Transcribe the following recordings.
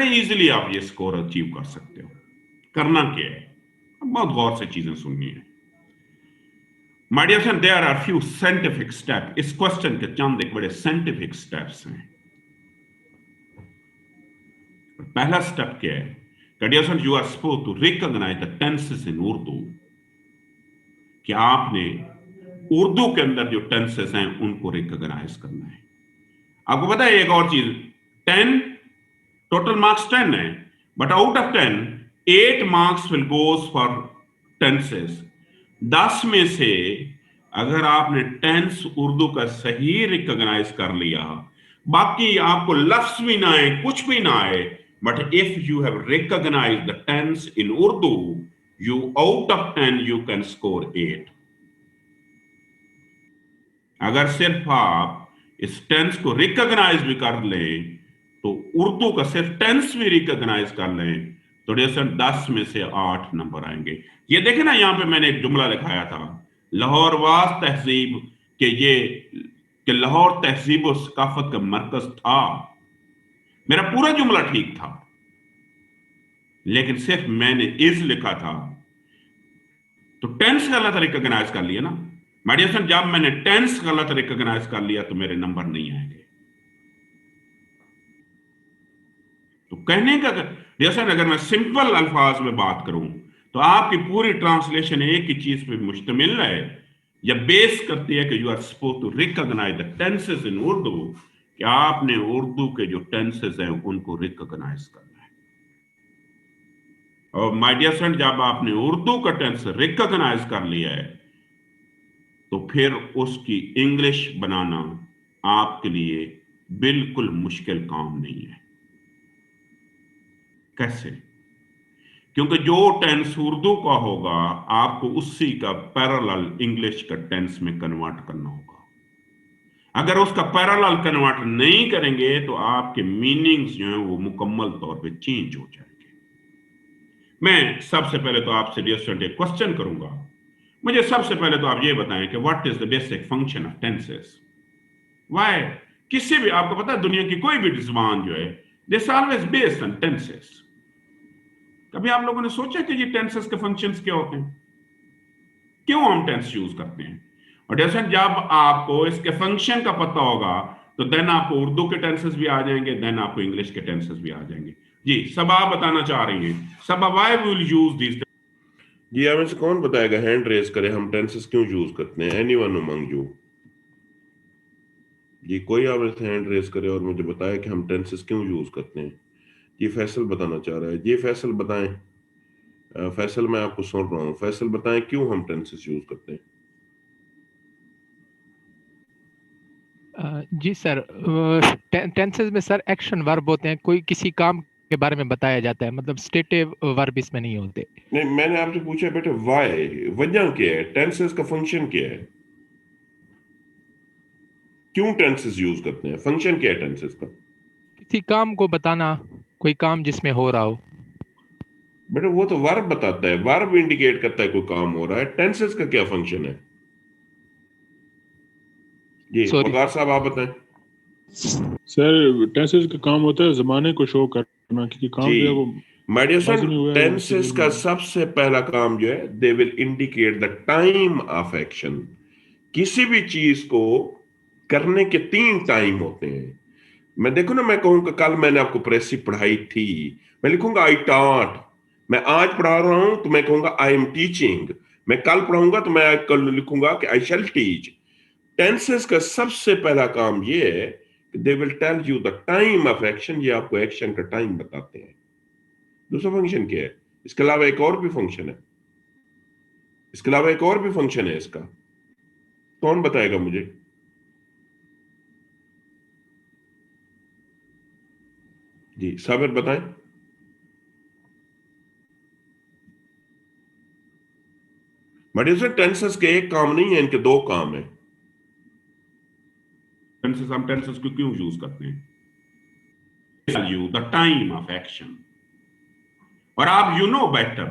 बड़े इजीली आप ये स्कोर अचीव कर सकते हो। करना क्या है, बहुत गौर से चीजें सुननी है। My dear friend, there are few scientific step. इस क्वेश्चन के चंद एक बड़े साइंटिफिक स्टेप्स हैं। पहला स्टेप क्या है? Dear friend, you are suppose to recognise the tenses in Urdu. कि आपने उर्दू के अंदर जो टेंसेस हैं उनको रिकॉग्नाइज करना है। आपको पता है एक और चीज, 10 टोटल मार्क्स 10 है, but out of 10 8 marks will goes for tenses. 10 में से अगर आपने टेंस उर्दू का सही रिकॉग्नाइज कर लिया, बाकी आपको लफ्ज भी ना आए, कुछ भी ना आए, but if you have recognise the tense in Urdu, you out of 10 you can score 8। अगर सिर्फ आप इस टेंस को रिकॉग्नाइज भी कर लें, तो उर्दू का सिर्फ टेंस भी रिकॉग्नाइज कर लें, तो जैसे 10 में से 8 नंबर आएंगे। ये देखें ना, यहां पे मैंने एक जुमला लिखाया था, लाहौरवास तहजीब के ये कि लाहौर तहजीब और सकाफत का मरकज था। मेरा पूरा जुमला ठीक था, लेकिन सिर्फ मैंने इज लिखा था, तो टेंस गलत रिकॉग्नाइज कर लिया ना। माय डियर फ्रेंड, जब मैंने टेंस गलत रिकॉग्नाइज कर लिया तो मेरे नंबर नहीं आएंगे। तो कहने का डियर फ्रेंड, अगर मैं सिंपल अल्फाज में बात करूं, तो आपकी पूरी ट्रांसलेशन एक ही चीज पे मुश्तमिल है, या बेस करती है कि you are suppose to recognise the tenses in Urdu. कि आपने उर्दू के जो टेंसेस हैं उनको रिकॉग्नाइज करना है। और माय डियर फ्रेंड, जब आपने उर्दू का टेंस रिकॉग्नाइज कर लिया है, तो फिर उसकी इंग्लिश बनाना आपके लिए बिल्कुल मुश्किल काम नहीं है। कैसे? क्योंकि जो टेंस उर्दू का होगा, आपको उसी का पैरेलल इंग्लिश का टेंस में कन्वर्ट करना होगा। अगर उसका पैरेलल कन्वर्ट नहीं करेंगे, तो आपके मीनिंग्स जो हैं वो मुकम्मल तौर पे चेंज हो जाएंगे। मैं सबसे पहले तो आपसे डियर स्टूडेंट एक क्वेश्चन करूंगा। मुझे सबसे पहले तो आप ये बताएं कि what is the basic function of tenses. Why? किसी भी, आपको पता है दुनिया की कोई भी जुबान जो है, this always based on tenses. कभी आप लोगों ने सोचा कि ये टेंसेस के फंक्शंस क्या होते हैं, क्यों हम टेंस यूज करते हैं? और जैसे जब आपको इसके फंक्शन का पता होगा, तो देन आपको उर्दू के टेंसेस भी आ जाएंगे, देन आपको इंग्लिश के टेंसेस भी आ जाएंगे। जी, सब आप बताना चाह रही हैं, सब why we will use this. जी, हमें से कौन बताएगा? हैंड रेज करे, हम टेंसेस क्यों यूज करते हैं? Anyone among you? जी, कोई आप हैंड रेज करे और मुझे बताए कि हम टेंसेस क्यों यूज करते हैं। ये फैसल बताना चाह रहा है। जी फैसल बताएं। फैसल, मैं आपको सुन रहा हूँ। फैसल बताएं क्यों हम टेंसेस यूज करते हैं। जी सर, टेंसेस में सर एक्शन वर्ब होते हैं, कोई किसी काम के बारे में बताया जाता है, मतलब स्टेटिव वर्ब इसमें नहीं होते। नहीं, मैंने आपसे पूछा बेटे वाई, वजह क्या है, टेंसेस का फंक्शन क्या है, क्यों टेंसेस यूज करते हैं, फंक्शन क्या है टेंसेस का? किसी काम को बताना, कोई काम जिसमें हो रहा हो। बेटे वो तो वर्ब बताता है, वर्ब इंडिकेट करता है कोई काम हो रहा है। टेंसेस का क्या फंक्शन है? जी सॉरी वकार साहब, आप बताएं। सर, टेंसेस का काम होता है जमाने को शो करना, क्योंकि जी काम जो है वो मेडिसन, माजी में हुआ है, वो टेंसेस फ्यूचर का में। सबसे पहला काम जो है, they will indicate the time of action. किसी भी चीज को करने के 3 टाइम होते हैं। मैं देखो ना, मैं कहूंगा कल मैंने आपको प्रेसी पढ़ाई थी, मैं लिखूंगा आई टॉट। मैं आज पढ़ा रहा हूं तो मैं कहूंगा आई एम टीचिंग। मैं कल पढ़ाऊंगा तो मैं कल लिखूंगा कि आई शैल टीच। टेंसेस का सबसे पहला काम ये है कि they will tell you the time of action. ये आपको एक्शन का टाइम बताते हैं। दूसरा फंक्शन क्या है? इसके अलावा एक और भी फंक्शन है, इसके अलावा एक और भी फंक्शन है इसका। कौन बताएगा मुझे? जी साबिर बताएं। बट इसमें टेंसेस के एक काम नहीं है, इनके 2 काम है। टेंसेस, हम टेंसेस को क्यों यूज करते हैं? You the time of action. और आप यू नो बेटर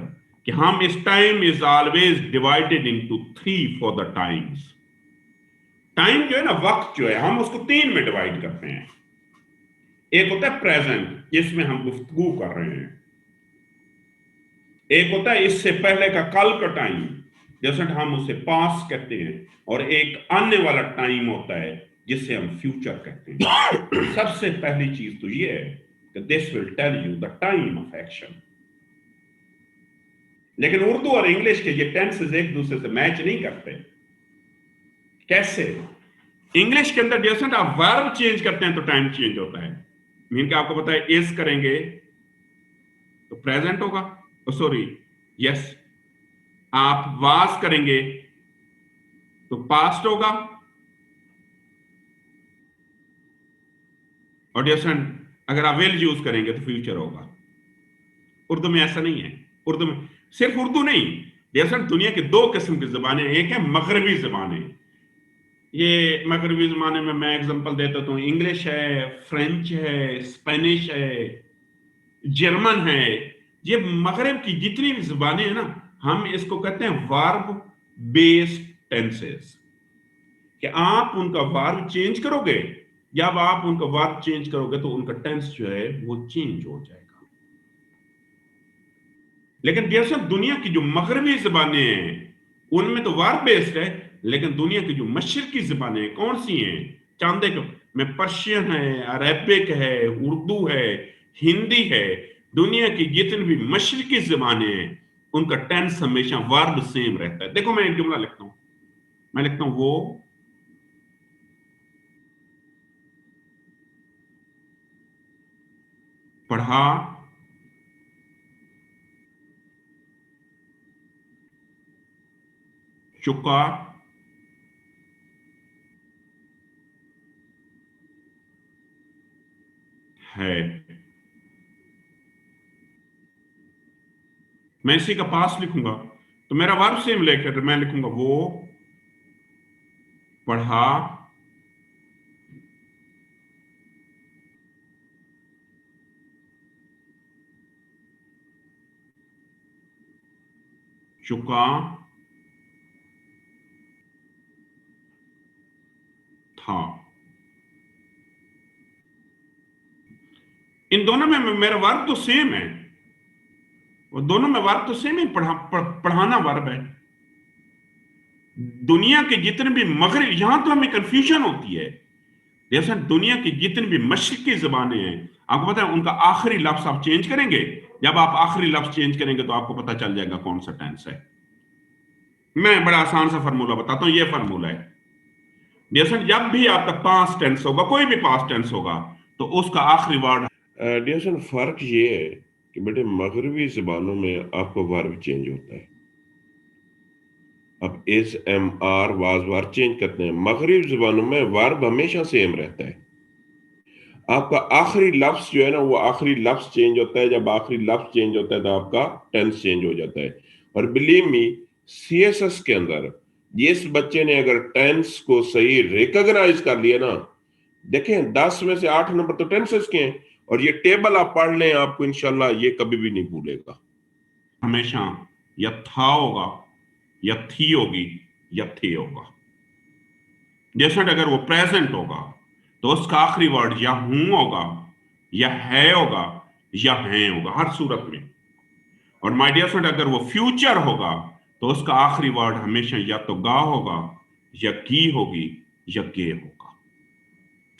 कि हम इस time is always divided into 3 for the times. Time जो है ना, वक्त जो है, हम उसको 3 में डिवाइड करते हैं। एक होता है प्रेजेंट, जिसमें हम गुफ्तगू कर रहे हैं। एक होता है इससे पहले का कल का टाइम, जैसे हम उसे पास कहते हैं, और एक आने वाला टाइम होता है जिसे हम फ्यूचर कहते हैं। सबसे पहली चीज तो ये है कि this will tell you the time of action. लेकिन उर्दू और इंग्लिश के ये टेंसेस एक दूसरे से मैच नहीं करते। कैसे? इंग्लिश के अंदर जैसे आप वर्ब चेंज करते हैं तो टाइम चेंज होता है। मीन के आपको पता है इज करेंगे तो प्रेजेंट होगा, सॉरी यस, आप वास करेंगे तो पास्ट होगा, और जैसे अगर आप विल यूज करेंगे तो फ्यूचर होगा। उर्दू में ऐसा नहीं है। उर्दू में सिर्फ उर्दू नहीं, जैसे दुनिया की दो किस्म की जबानें, एक है मगरबी जबानें। ये मगरबी जमाने में मैं एग्जांपल देता हूँ, इंग्लिश है, फ्रेंच है, स्पेनिश है, जर्मन है। ये मगरब की जितनी भी जबानें हैं ना, हम इसको कहते हैं वर्ब बेस्ड टेंसेस। कि आप उनका वर्ब चेंज करोगे, जब आप उनका वर्ब चेंज करोगे तो उनका टेंस जो है वो चेंज हो जाएगा। लेकिन जैसे दुनिया की जो मगरबी जबानें हैं उनमें तो वर्ब बेस्ड है, लेकिन दुनिया की जो मशरकी जबानें कौन सी हैं, चांदे में पर्शियन है, अरेबिक है, उर्दू है, हिंदी है, दुनिया की जितनी भी मशरकी जबानें हैं उनका टेंस हमेशा वर्ब सेम रहता है। देखो मैं एक जुमला लिखता हूं, मैं लिखता हूं वो पढ़ा चुका है। मैं इसी का पास लिखूंगा तो मेरा वर्ब सेम लेकर मैं लिखूंगा वो पढ़ा चुका था। इन दोनों में मेरा वर्ब तो सेम है, और दोनों में वर्ब तो सेम है, पढ़ाना वर्ब है। दुनिया के जितने भी मगरब, यहां तो हमें कंफ्यूजन होती है, जैसे दुनिया की जितनी भी मशरकी जबानें हैं, आपको पता है उनका आखिरी लफ्ज आप चेंज करेंगे, जब आप आखिरी लफ्ज चेंज करेंगे तो आपको पता चल जाएगा कौन सा टेंस है। मैं बड़ा आसान सा फार्मूला बताता हूं, ये फार्मूला है, जैसे जब भी आपका पास्ट टेंस होगा, कोई भी पास्ट टेंस होगा, तो उसका आखिरी वर्ड। डियसन फर्क ये है कि बेटे मगरबी जबानों में आपका वर्ब चेंज होता है। अब is am are was verb change करते हैं, मगरबी जबानों में वर्ब हमेशा सेम रहता है। आपका आखिरी लफ्ज जो है ना, वो आखिरी लफ्ज चेंज होता है। जब आखिरी लफ्ज चेंज होता है तो आपका टेंस चेंज हो जाता है। और बिलीव मी, सीएसएस के अंदर जिस बच्चे ने अगर टेंस को सही रिकॉग्नाइज कर लिया ना, देखें 10 में से 8 नंबर तो टेंसेस के हैं, और ये टेबल आप पढ़ लें, आपको इंशाल्लाह ये कभी भी नहीं भूलेगा। हमेशा या था होगा, या थी होगी, या थे होगा। जैसे अगर वो प्रेजेंट होगा तो उसका आखिरी वर्ड या हूं होगा, या है होगा, या हैं होगा, हर सूरत में। और माय डियर फ्रेंड, अगर वो फ्यूचर होगा तो उसका आखिरी वर्ड हमेशा या तो गा होगा, या की होगी, या गे होगा।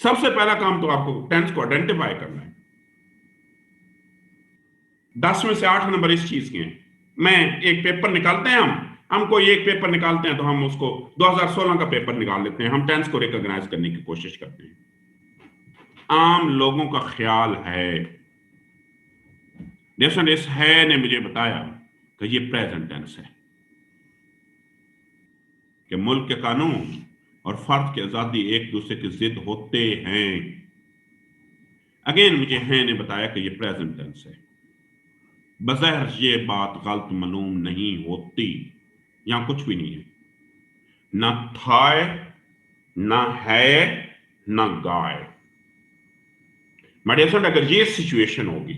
सबसे पहला काम तो आपको टेंस को आइडेंटिफाई करना है। 10 में से 8 नंबर इस चीज के हैं। मैं एक पेपर निकालते हैं, हम कोई एक पेपर निकालते हैं तो हम उसको 2016 का पेपर निकाल लेते हैं, हम टेंस को रिकॉग्नाइज करने की कोशिश करते हैं। आम लोगों का ख्याल है, जैसे इस है ने मुझे बताया कि ये प्रेजेंट टेंस है, कि मुल्क के कानून और फर्द की आजादी एक दूसरे की जिद होते हैं। अगेन मुझे है ने बताया कि ये प्रेजेंट टेंस है। बज़ाहिर ये बात गलत मालूम नहीं होती, यहां कुछ भी नहीं है, ना था, ना है, ना गाय। मेरे फ्रेंड, अगर ये सिचुएशन होगी,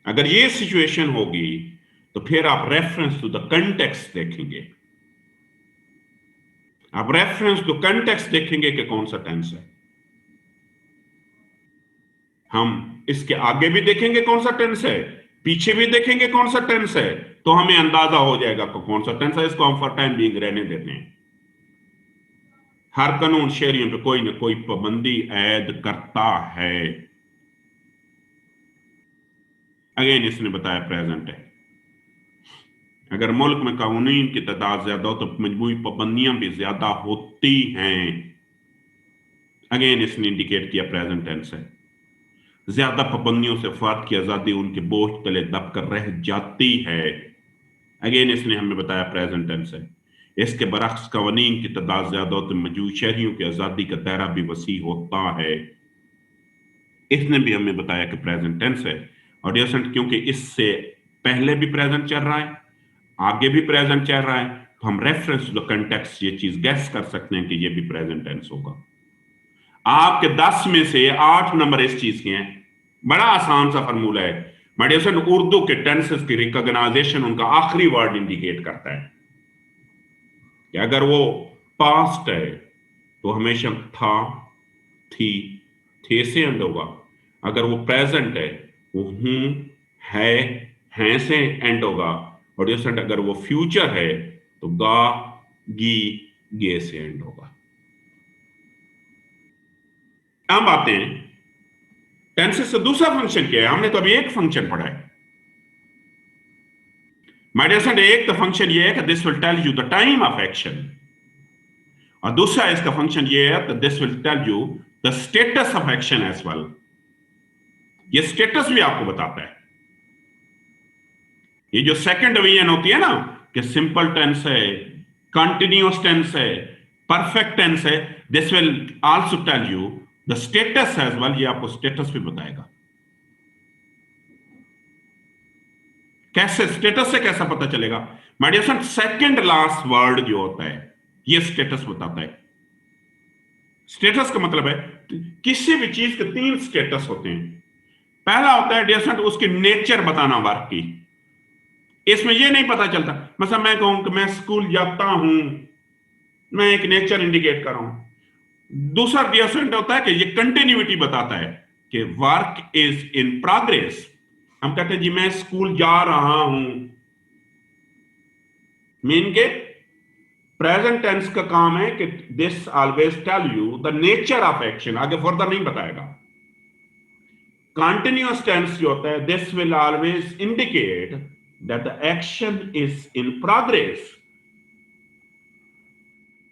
अगर ये सिचुएशन होगी तो फिर आप रेफरेंस टू द कंटेक्स्ट देखेंगे, आप रेफरेंस टू कंटेक्स्ट देखेंगे कि कौन सा टेंस है। हम इसके आगे भी देखेंगे कौन सा टेंस है, पीछे भी देखेंगे कौन सा टेंस है, तो हमें अंदाजा हो जाएगा कि कौन सा टेंस है। इसको हम फॉर टाइम बीइंग रहने देते हैं। हर कानून शहरियों पे कोई ना कोई पाबंदी ऐड करता है। अगेन इसने बताया प्रेजेंट है। अगर मुल्क में कानून की तादाद ज्यादा हो तो मजबूरी पाबंदियां भी ज्यादा होती हैं। अगेन इसने इंडिकेट किया प्रेजेंट टेंस है। ज्यादा पाबंदियों से फर्द की आजादी उनके बोझ तले दबकर रह जाती है। अगेन इसने हमें बताया प्रेजेंट टेंस है। इसके बरक्स कवानीन की तादाद ज्यादा हो तो मौजूद शहरियों की आजादी का दायरा भी वसी होता है। इसने भी हमें बताया कि प्रेजेंट टेंस है। और क्योंकि इससे पहले भी प्रेजेंट चल रहा है, आगे भी प्रेजेंट चल रहा है, तो हम रेफरेंस टू द कंटेक्स्ट ये चीज गैस कर सकते हैं कि ये भी प्रेजेंट टेंस होगा। आपके 10 में से 8 नंबर इस चीज के हैं। बड़ा आसान सा फॉर्मूला है। मेडिसन उर्दू के टेंसेस की रिकॉग्नाइजेशन उनका आखिरी वर्ड इंडिकेट करता है कि अगर वो पास्ट है तो हमेशा था, थी, थे से एंड होगा। अगर वो प्रेजेंट है वो हूं, है, हैं से एंड होगा। और अगर वो फ्यूचर है तो गा, गी, गे से एंड होगा। अब आते हैं टेंसेस से दूसरा फंक्शन क्या है। हमने तो अभी एक फंक्शन पढ़ा है। माय डियर स्टूडेंट, एक तो फंक्शन ये है कि this will tell you the time of action, और दूसरा इसका फंक्शन ये है कि this will tell you the status of action as well. ये स्टेटस भी आपको बताता है। ये जो सेकंड डिवीजन होती है ना कि सिंपल टेंस है, कंटिन्यूअस टेंस है, परफेक्ट टेंस है, this will also tell you the status as well. ये आपको स्टेटस भी बताएगा। कैसे स्टेटस से कैसा पता चलेगा? My dear friend, second last word जो होता है ये स्टेटस बताता है। स्टेटस का मतलब है किसी भी चीज के 3 स्टेटस होते हैं। पहला होता है डियर फ्रेंड उसकी नेचर बताना वर्क की। इसमें यह नहीं पता चलता, मतलब मैं कहूं कि मैं स्कूल जाता हूं, मैं एक नेचर इंडिकेट कर रहा हूं। दूसरा डियर फ्रेंड होता है कि ये कंटिन्यूटी बताता है कि वर्क इज इन प्रोग्रेस। हम कहते हैं जी मैं स्कूल जा रहा हूं, मीन के प्रेजेंट टेंस का काम है कि this always tell you the nature of action, आगे फर्दर नहीं बताएगा। कंटिन्यूअस टेंस जो होता है this will always indicate that the action is in progress.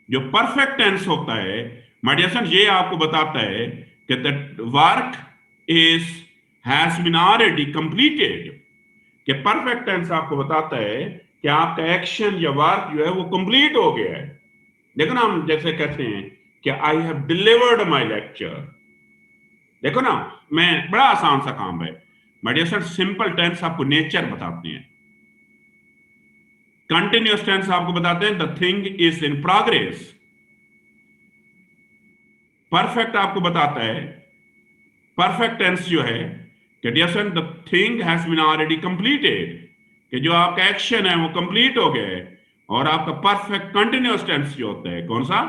जो परफेक्ट टेंस होता है माय डियर फ्रेंड ये आपको बताता है कि the work is has been already completed. कि परफेक्ट टेंस आपको बताता है कि आपका एक्शन या वर्क जो है वो कंप्लीट हो गया है। देखो ना, हम जैसे कहते हैं कि I have delivered my lecture. देखो ना, मैं बड़ा आसान सा काम है। My dear friend simple tense आपको नेचर बताते हैं, कंटिन्यूअस टेंस आपको बताते हैं the thing is in progress. Perfect आपको बताता है, परफेक्ट टेंस जो है कि dear friend the thing has been already completed, कि जो आपका एक्शन है वो कंप्लीट हो गया है। और आपका परफेक्ट कंटिन्यूअस टेंस जो होता है कौन सा?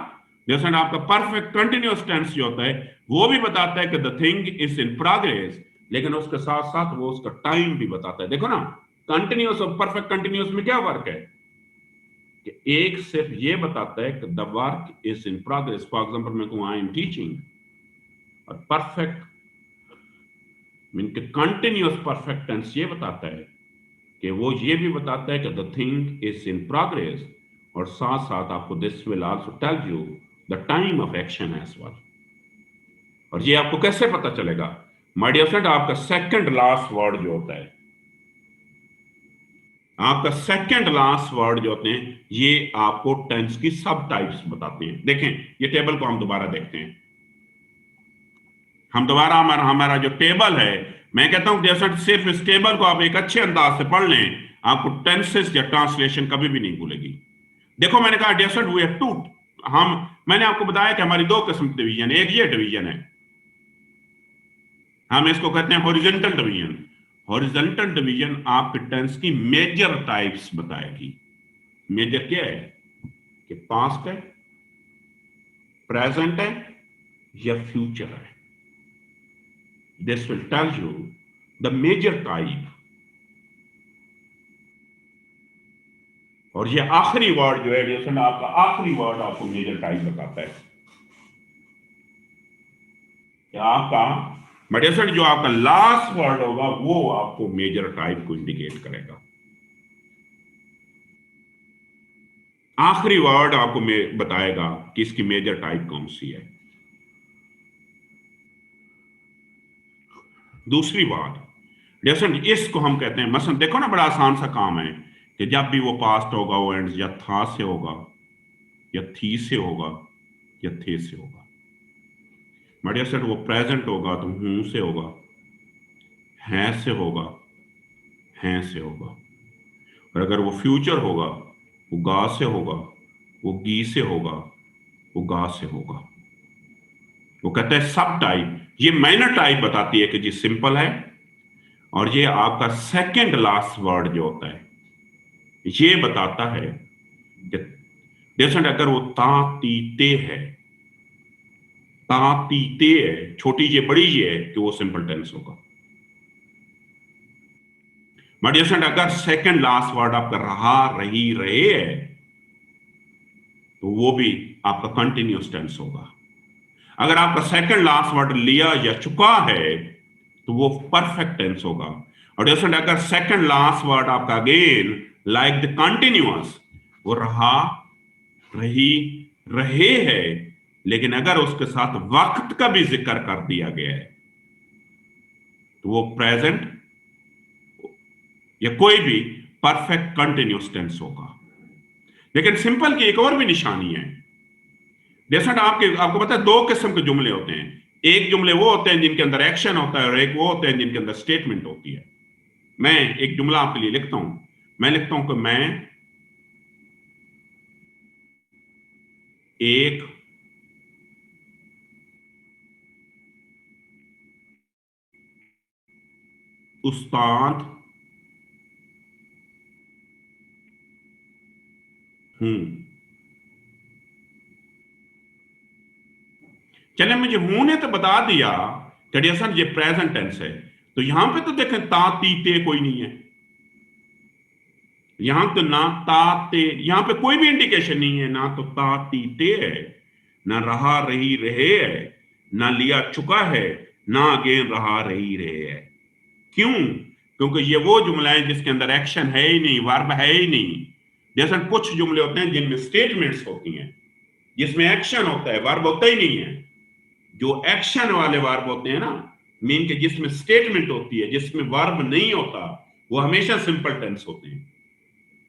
जैसे आपका परफेक्ट कंटिन्यूअस टेंस जो होता है वो भी बताता है कि the thing is in progress, लेकिन उसके साथ साथ वो उसका टाइम भी बताता है। देखो ना, कंटिन्यूअस और परफेक्ट कंटिन्यूअस में क्या वर्क है कि एक सिर्फ ये बताता है कि the work is in progress. For example मैं कहूं आई एम टीचिंग, और परफेक्ट मीन के कंटिन्यूअस परफेक्ट टेंस ये बताता है कि वो ये भी बताता है कि the thing is in progress, और साथ साथ आपको this will also tell you the time of action as well. और ये आपको कैसे पता चलेगा? माय डियर फ्रेंड, आपका सेकंड लास्ट वर्ड जो होता है, आपका सेकंड लास्ट वर्ड जो होते हैं ये आपको टेंस की सब टाइप्स बताते हैं। देखें ये टेबल को हम दोबारा देखते हैं। हम दोबारा हमारा जो टेबल है, मैं कहता हूं डियर, सिर्फ इस टेबल को आप एक अच्छे अंदाज से पढ़ लें, आपको टेंसेस या ट्रांसलेशन कभी भी नहीं भूलेगी। देखो मैंने कहा डियर वी हैव टू, मैंने आपको बताया कि हमारी 2 किस्म की डिवीजन है। एक ये डिवीजन है, हम इसको कहते हैं हॉरिजॉन्टल डिवीजन। हॉरिजॉन्टल डिवीजन आपके टेंस की मेजर टाइप्स बताएगी। मेजर क्या है कि पास्ट है, प्रेजेंट है या फ्यूचर है। This will tell you the major type. और ये आखिरी वर्ड जो है डियरसन, आपका आखिरी वर्ड आपको मेजर टाइप बताता है कि आपका मेडिसन जो आपका लास्ट वर्ड होगा वो आपको मेजर टाइप को इंडिकेट करेगा। आखिरी वर्ड आपको बताएगा कि इसकी मेजर टाइप कौन सी है। दूसरी बात डियरसन, इसको हम कहते हैं, मसलन देखो ना, बड़ा आसान सा काम है कि जब भी वो पास्ट होगा वो एंड या था से होगा या थी से होगा या थे से होगा। बढ़िया सर, वो प्रेजेंट होगा तो हूं से होगा, हैं से होगा, हैं से होगा। और अगर वो फ्यूचर होगा वो गा से होगा, वो गी से होगा, वो गा से होगा। वो कहते हैं सब टाइप। ये माइनर टाइप बताती है कि जी सिंपल है, और ये आपका सेकंड लास्ट वर्ड जो होता है ये बताता है कि जैसे अगर वो ता ती ते है, ता ती ते है, छोटी ये बड़ी ये है, कि वो सिंपल टेंस होगा। मडियसेंट अगर सेकंड लास्ट वर्ड आपका रहा रही रहे है तो वो भी आपका कंटिन्यूस टेंस होगा। अगर आपका सेकंड लास्ट वर्ड लिया या चुका है तो वो परफेक्ट टेंस होगा। और डियरसेंट अगर सेकंड लास्ट वर्ड आपका अगेन लाइक द कंटिन्यूअस, वो रहा रही रहे है, लेकिन अगर उसके साथ वक्त का भी जिक्र कर दिया गया है तो वो प्रेजेंट या कोई भी परफेक्ट कंटिन्यूस टेंस होगा। लेकिन सिंपल की एक और भी निशानी है। जैसा आपको पता है, दो किस्म के जुमले होते हैं। एक जुमले वो होते हैं जिनके अंदर एक्शन होता है, और एक वो होते हैं जिनके अंदर स्टेटमेंट होती है। मैं एक जुमला आपके लिए लिखता हूं। मैं लिखता हूं कि मैं एक उस्ताद हूं। चले, मुझे हूं ने तो बता दिया कि सर ये प्रेजेंट टेंस है, तो यहां पे तो देखें ता ती ते कोई नहीं है। यहां तो ना ता ते, यहां पे कोई भी इंडिकेशन नहीं है, ना तो ता ती ते है, ना रहा रही रहे है, ना लिया चुका है, ना अगेन रहा रही रहे है। क्यों? क्योंकि ये वो जुमला है जिसके अंदर एक्शन है ही नहीं, वर्ब है ही नहीं। जैसे कुछ जुमले होते हैं जिनमें स्टेटमेंट्स होती हैं, जिसमें एक्शन होता है, वर्ब होता ही नहीं है। जो एक्शन वाले वर्ब होते हैं ना, मीन के जिसमें स्टेटमेंट होती है, जिसमें वर्ब नहीं होता, वो हमेशा सिंपल टेंस होते हैं,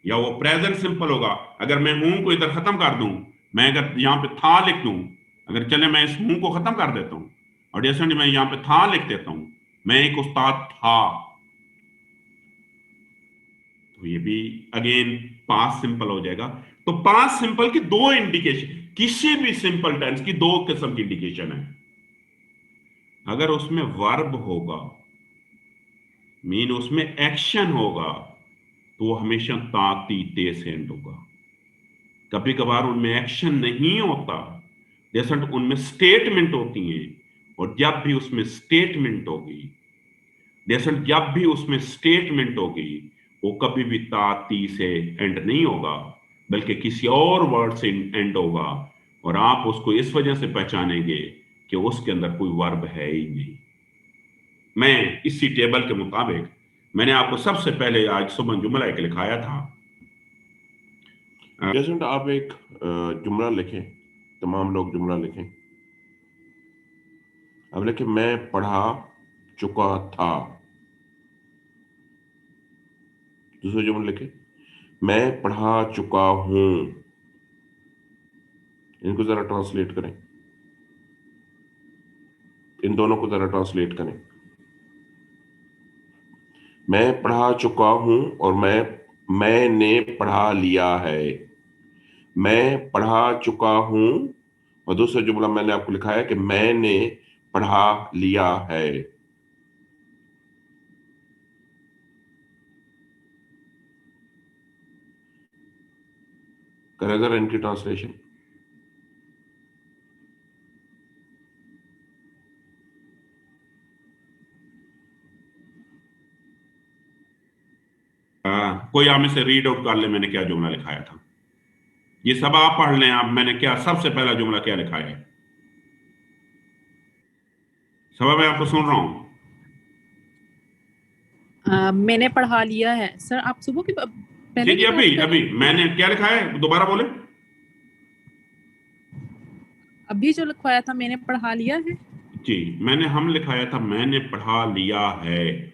या वो प्रेजेंट सिंपल होगा। अगर मैं हूं को इधर खत्म कर दूं, मैं अगर यहां पे था लिख दूं, अगर चले मैं इस हूं को खत्म कर देता हूं और जैसे मैं यहां पे था लिख देता हूं, मैं एक उस्ताद था, तो ये भी अगेन पास्ट सिंपल हो जाएगा। तो पास्ट सिंपल की दो इंडिकेशन, किसी भी सिंपल टेंस की दो किस्म की इंडिकेशन है। अगर उसमें वर्ब होगा, मीन उसमें एक्शन होगा, तो वो हमेशा ता ती ते से एंड होगा। कभी कभार उनमें एक्शन नहीं होता, जैसा उनमें स्टेटमेंट होती हैं, और जब भी उसमें स्टेटमेंट होगी, जैसा जब भी उसमें स्टेटमेंट होगी, वो कभी भी ता ती से एंड नहीं होगा, बल्कि किसी और वर्ड से एंड होगा, और आप उसको इस वजह से पहचानेंगे कि उसके अंदर कोई वर्ब है ही नहीं। मैं इसी टेबल के मुताबिक मैंने आपको सबसे पहले आज सुबह जुमला एक लिखाया था। जैसे आप एक जुमला लिखें, तमाम लोग जुमला लिखें। अब लिखें मैं पढ़ा चुका था। दूसरा जुमला लिखें मैं पढ़ा चुका हूं। इनको जरा ट्रांसलेट करें, इन दोनों को जरा ट्रांसलेट करें। मैं पढ़ा चुका हूं और मैंने पढ़ा लिया है। मैं पढ़ा चुका हूं, और दूसरा जुमला मैंने आपको लिखा है कि मैंने पढ़ा लिया है। करें जरा इनकी ट्रांसलेशन। कोई आप में से रीड आउट कर ले मैंने क्या जुमला लिखाया था। ये सब आप पढ़ लें। आप मैंने क्या सबसे पहला जुमला क्या लिखा है? सब मैं आपको सुन रहा हूं। मैंने पढ़ा लिया है सर। आप सुबह की पहले जी की बात अभी कर अभी रहे हैं? मैंने क्या लिखा है दोबारा बोले। अभी जो लिखवाया था मैंने पढ़ा लिया है। जी हम लिखाया था मैंने पढ़ा लिया है।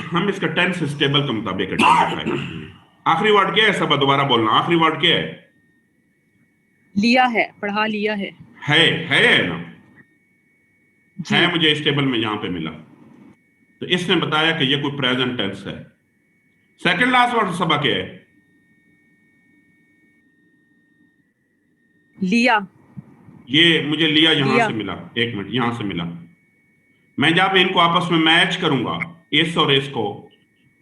हम इसका टेंस स्टेबल के मुताबिक आइडेंटिफाई करते हैं। आखिरी वर्ड क्या है? सब दोबारा बोलना। आखिरी वर्ड क्या है? लिया है, पढ़ा लिया है। है ना? जी। है मुझे इस टेबल में यहां पे मिला। तो इसने बताया कि ये कोई प्रेजेंट टेंस है। सेकंड लास्ट वर्ड सबा क्या है? लिया। ये मुझे लिया यहां लिया। से मिला। एक मिनट, यहां से मिला। मैं जब इनको आपस में मैच करूंगा, इस और इसको,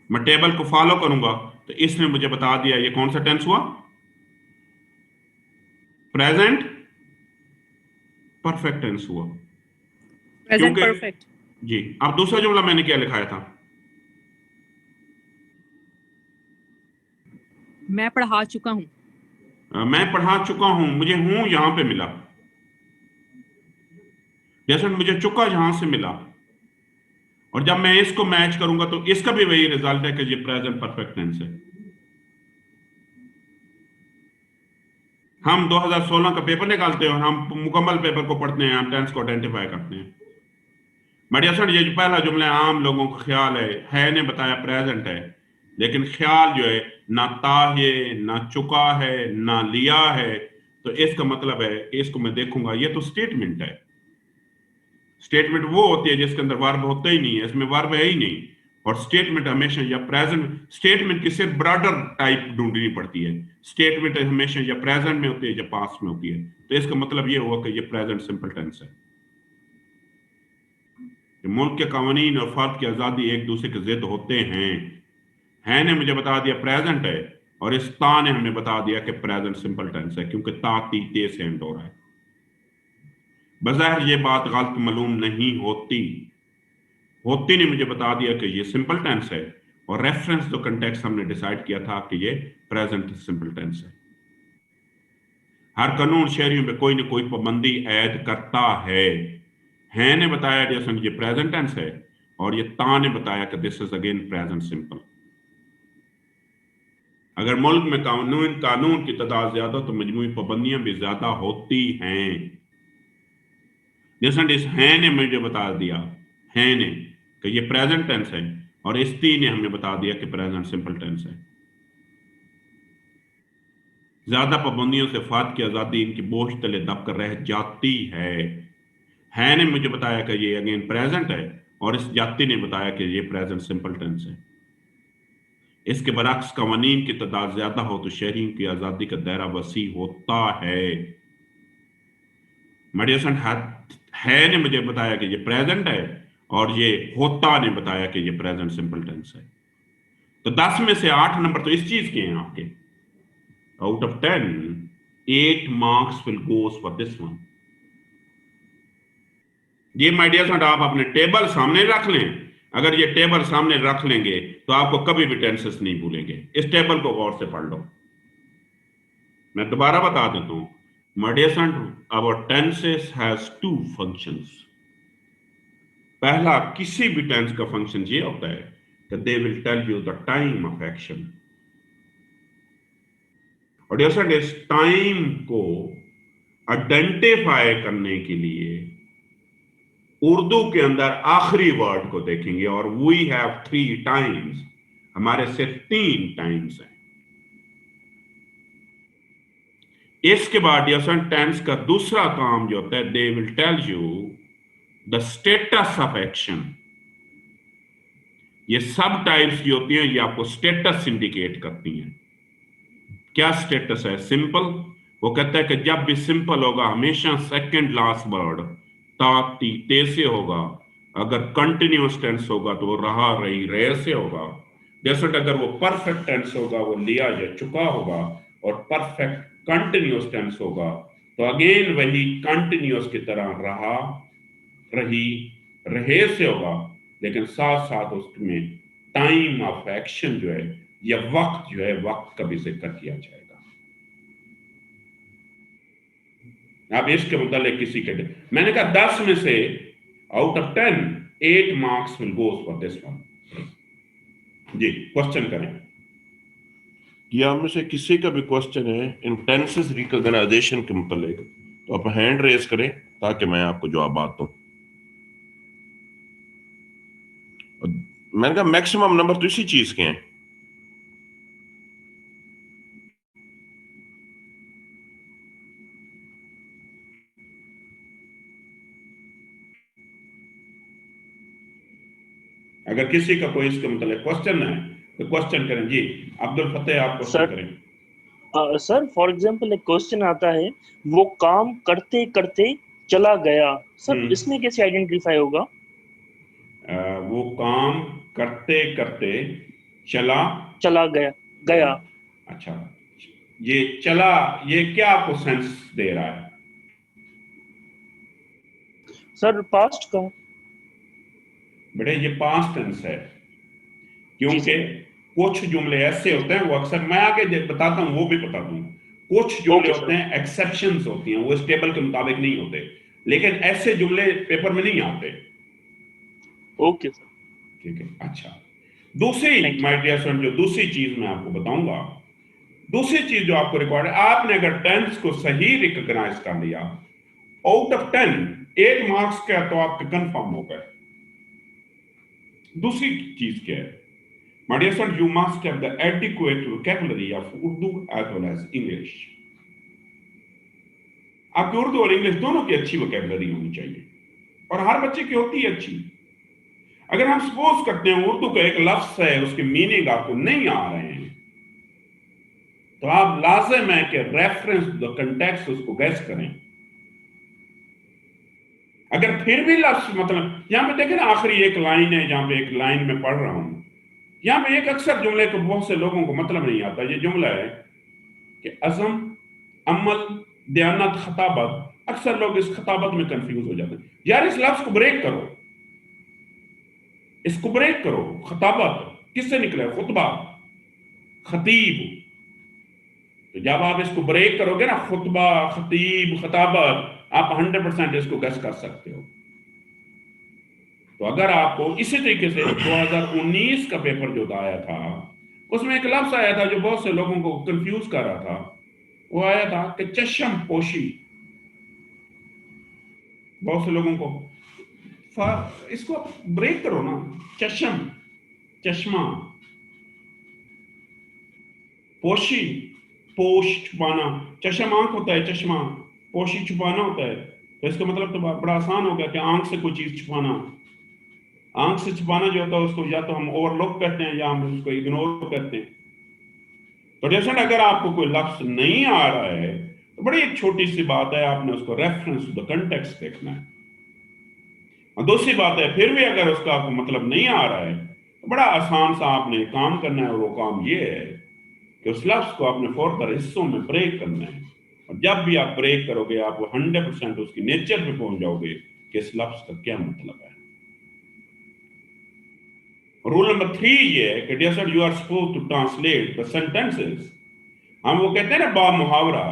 मैं टेबल को फॉलो करूंगा, तो इसने मुझे बता दिया ये कौन सा टेंस हुआ? प्रेजेंट परफेक्ट टेंस हुआ। प्रेजेंट क्योंकि परफेक्ट। जी, अब दूसरा जुमला मैंने क्या लिखाया था? मैं पढ़ा चुका हूँ। मैं पढ़ा चुका हूं, मुझे हूं यहां पे मिला। जैसे मुझे चुका यहां से मिला, और जब मैं इसको मैच करूंगा तो इसका भी वही रिजल्ट है कि ये प्रेजेंट परफेक्ट टेंस है। हम 2016 का पेपर निकालते हैं और हम मुकम्मल पेपर को पढ़ते हैं, हम टेंस को आइडेंटिफाई करते हैं। बढ़िया सर, ये जो पहला जुमला है, आम लोगों का ख्याल है ने बताया प्रेजेंट है, लेकिन ख्याल जो है ना ता है, ना चुका है, ना लिया है। तो इसका मतलब है कि इसको मैं देखूंगा, ये तो स्टेटमेंट है। स्टेटमेंट वो होती है जिसके अंदर वर्ब होता ही नहीं है, इसमें वर्ब है ही नहीं। और स्टेटमेंट हमेशा या प्रेजेंट, स्टेटमेंट की सिर्फ ब्रॉडर टाइप ढूंढनी पड़ती है। स्टेटमेंट हमेशा या प्रेजेंट में होती है या पास्ट में होती है। तो इसका मतलब ये हुआ कि ये प्रेजेंट सिंपल टेंस है। मुल्क के कानून और फर्द की आजादी एक दूसरे के जिद होते हैं। है ने मुझे बता दिया प्रेजेंट है, और इस ता ने हमें बता दिया कि प्रेजेंट सिंपल टेंस है, क्योंकि ता ती ते से एंड हो रहा है। बज़ाहिर ये बात गलत मालूम नहीं होती। होती ने मुझे बता दिया कि ये सिंपल टेंस है, और रेफरेंस जो कंटेक्स्ट हमने डिसाइड किया था कि ये प्रेजेंट सिंपल टेंस है। हर कानून शहरियों पे कोई ना कोई पाबंदी ऐड करता है ने बताया जैसे ये प्रेजेंट टेंस है, और ये ता ने बताया कि this is again present simple. अगर मुल्क में कानून की तादाद ज्यादा तो मजमूई पाबंदियां भी ज्यादा होती हैं। जैसे इस है ने मुझे बता दिया, है ने, कि ये प्रेजेंट टेंस है, और इस ती ने हमें बता दिया कि प्रेजेंट सिंपल टेंस है। ज्यादा पाबंदियों से फर्द की आजादी इनकी बोझ तले दबकर रह जाती है ने मुझे बताया कि ये अगेन प्रेजेंट है, और इस जाति ने बताया कि ये प्रेजेंट सिंपल टेंस है। इसके बरक्स कवानीन की तादाद ज्यादा हो तो शहरियों की आजादी का दायरा वसी होता है। मडियसन है ने मुझे बताया कि ये प्रेजेंट है, और ये होता ने बताया कि ये प्रेजेंट सिंपल टेंस है। तो 10 में से 8 नंबर तो इस चीज के हैं आपके। Out of 10, 8 marks will goes for this one. ये माय डियर फ्रेंड, आप अपने टेबल सामने रख लें। अगर ये टेबल सामने रख लेंगे तो आपको कभी भी टेंसेस नहीं भूलेंगे। इस टेबल को गौर से पढ़ लो। मैं दोबारा बता देता हूं, my dear friend, our tenses has 2 functions. पहला, किसी भी टेंस का फंक्शन ये होता है कि they will tell you the time of action. और डियर फ्रेंड, इस टाइम को आइडेंटिफाई करने के लिए उर्दू के अंदर आखिरी वर्ड को देखेंगे, और वी हैव 3 टाइम्स। हमारे सिर्फ 3 टाइम्स हैं। इसके बाद डियर टेंस का दूसरा काम जो होता है, they will tell you the status of action. ये सब टाइप्स जो होती हैं ये आपको स्टेटस इंडिकेट करती हैं। क्या स्टेटस है? सिंपल। वो कहता है कि जब भी सिंपल होगा हमेशा सेकंड लास्ट वर्ड ता ती ते से होगा। अगर कंटिन्यूअस टेंस होगा तो वो रहा रही रहे से होगा। जैसे अगर वो परफेक्ट टेंस होगा वो लिया या चुका होगा, और परफेक्ट कंटिन्यूअस टेंस होगा तो अगेन वही कंटिन्यूअस की तरह रहा, रही, रहे से होगा, लेकिन साथ साथ उसमें टाइम ऑफ एक्शन जो है या वक्त जो है, वक्त का भी जिक्र किया जाएगा। अब इसके मुतालिक किसी के, मैंने कहा 10 में से out of 10 8 marks will goes for this one. जी क्वेश्चन करें। या में से किसी का भी क्वेश्चन है इन टेंसेस रिकॉग्नाइजेशन के मुतालिक, तो आप हैंड रेज करें ताकि मैं आपको जवाब दूं। मैंने कहा मैक्सिमम नंबर तो इसी चीज के हैं। अगर किसी का कोई इसके मुतालिक क्वेश्चन है तो क्वेश्चन करें। जी अब्दुल फतेह, आप क्वेश्चन सर करें। सर फॉर एग्जांपल एक क्वेश्चन आता है, वो काम करते करते चला गया, सर इसमें कैसे आइडेंटिफाई होगा? वो काम करते करते चला गया। अच्छा, ये चला, ये क्या आपको सेंस दे रहा है? सर पास्ट का। बेटे ये पास्ट टेंस है, जी क्योंकि सर। कुछ जुमले ऐसे होते हैं, वो अक्सर मैं आगे बताता हूं, वो भी बता दूंगा। कुछ जुमले ओके सर। होते हैं एक्सेप्शंस होती हैं, वो इस टेबल के मुताबिक नहीं होते, लेकिन ऐसे जुमले पेपर में नहीं आते। Okay sir. ठीक है, अच्छा। दूसरी माय डियर स्टूडेंट, जो दूसरी चीज मैं आपको बताऊंगा, दूसरी चीज जो आपको रिक्वायर्ड है, आपने अगर टेंस को सही रिकॉग्नाइज कर लिया, आउट ऑफ 10 8 मार्क्स का तो आपके कंफर्म हो गए। दूसरी चीज क्या है? My dear son, you must have the adequate vocabulary of Urdu as well as English. आपकी उर्दू और इंग्लिश दोनों की अच्छी वोकेबलरी होनी चाहिए, और हर बच्चे की होती है अच्छी। अगर हम सपोज करते हैं उर्दू का एक लफ्ज है, उसके मीनिंग आपको नहीं आ रहे हैं, तो आप लाजिम है कि रेफरेंस द कंटेक्स्ट उसको गैस करें। अगर फिर भी लफ्ज, मतलब यहां पे देखें ना, आखिरी एक लाइन है, जहां पे एक लाइन में पढ़ रहा हूं, यहां पे एक अक्सर जुमले को बहुत से लोगों को मतलब नहीं आता। ये जुमला है कि अज़म, अमल, दयानत, खताबत। अक्सर लोग इस खताबत में कंफ्यूज हो जाते हैं। यार इस लफ्ज को ब्रेक करो, इसको ब्रेक करो। खताबत किससे निकला है? खुतबा, खतीब। तो जब आप इसको ब्रेक करोगे ना, खुतबा, खतीब, खताबत, आप 100% इसको गैस कर सकते हो। तो अगर आपको इसी तरीके से 2019 का पेपर जो आया था, उसमें एक लफ्ज आया था जो बहुत से लोगों को कंफ्यूज कर रहा था। वो आया था कि चश्म पोशी। बहुत से लोगों को, इसको ब्रेक करो ना, चश्म, चश्मा, पोशी, पोश छुपाना। चश्म आंख होता है, चश्मा, पोशी छुपाना होता है। तो इसका मतलब तो बड़ा आसान हो गया कि आंख से कोई चीज छुपाना। आंख से छुपाना जो होता है उसको या तो हम ओवरलुक करते हैं या हम उसको इग्नोर करते हैं। तो जैसे अगर आपको कोई लफ्ज नहीं आ रहा है, तो बड़ी एक छोटी सी बात है, आपने उसको रेफरेंस टू द कंटेक्स्ट देखना है। और दूसरी बात है, फिर भी अगर उसका आपको मतलब नहीं आ रहा है, तो बड़ा आसान सा आपने काम करना है, और वो काम ये है कि उस लफ्ज को आपने फर्दर हिस्सों में ब्रेक करना है। और जब भी आप ब्रेक करोगे, आप 100% उसकी नेचर पे पहुंच जाओगे कि इस लफ्ज का क्या मतलब है। रूल नंबर 3 ये है कि dear sir, you are suppose to translate the sentences. हम वो कहते हैं ना बा मुहावरा।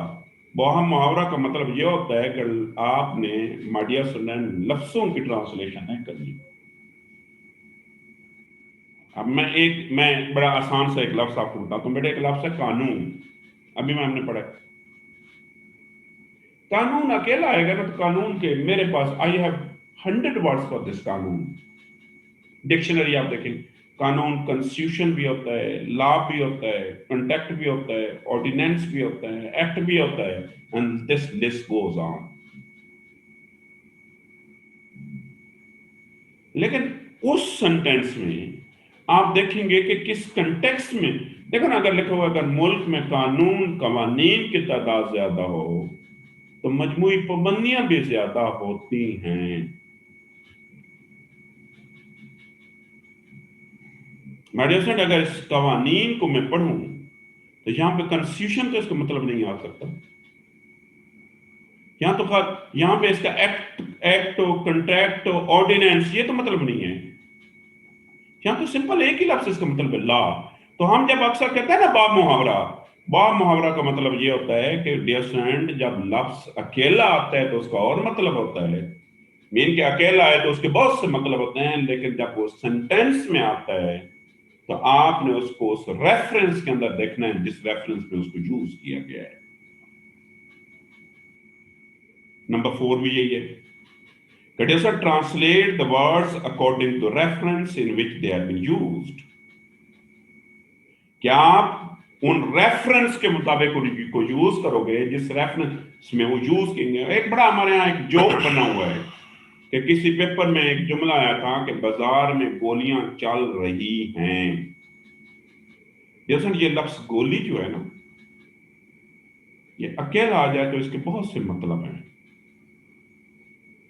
बा मुहावरा का मतलब ये होता है कि आपने माय डियर स्टूडेंट लफ्जों की ट्रांसलेशन नहीं करनी। अब मैं बड़ा आसान सा एक लफ्ज आपको बताता हूं। बेटे एक लफ्ज है कानून। अभी मैं हमने पढ़ा कानून, अकेला आएगा ना, तो कानून के मेरे पास I have 100 words for this कानून। डिक्शनरी आप देखें, कानून कॉन्स्टिट्यूशन भी होता है, लॉ भी होता है, कॉन्ट्रैक्ट भी होता है, ऑर्डिनेंस भी होता है, एक्ट भी होता है, and this list goes on. लेकिन उस सेंटेंस में आप देखेंगे कि किस कंटेक्स्ट में, देखो ना, अगर लिखा हुआ अगर मुल्क में कानून कवानीन की तादाद ज्यादा हो तो मजमूई पाबंदियां भी ज्यादा होती हैं। मेडिसन अगर इस कवानीन को मैं पढ़ूं तो यहां पे कॉन्स्टिट्यूशन तो इसका मतलब नहीं आ सकता। यहां पे इसका एक्ट, कंट्रैक्ट, ऑर्डिनेंस, ये तो मतलब नहीं है। यहाँ तो सिंपल एक ही लफ्ज इसका मतलब है ला। तो हम जब अक्सर कहते हैं ना बाब मुहावरा का मतलब ये होता है कि डियर फ्रेंड, जब लफ्ज अकेला आता है तो उसका और मतलब होता है, मीन के अकेला है तो उसके बहुत से मतलब होते हैं, लेकिन जब वो सेंटेंस में आता है तो आपने उसको उस रेफरेंस के अंदर देखना है जिस रेफरेंस में उसको यूज किया गया है। नंबर 4 भी यही है, translate the words according to reference in which they have been used. क्या आप उन रेफरेंस के मुताबिक उनको यूज करोगे जिस रेफरेंस में वो यूज किए। एक बड़ा हमारे यहाँ एक जोक बना हुआ है कि किसी पेपर में एक जुमला आया था कि बाजार में गोलियां चल रही हैं। ये लफ्ज गोली जो है ना, ये अकेला आ जाए तो इसके बहुत से मतलब हैं।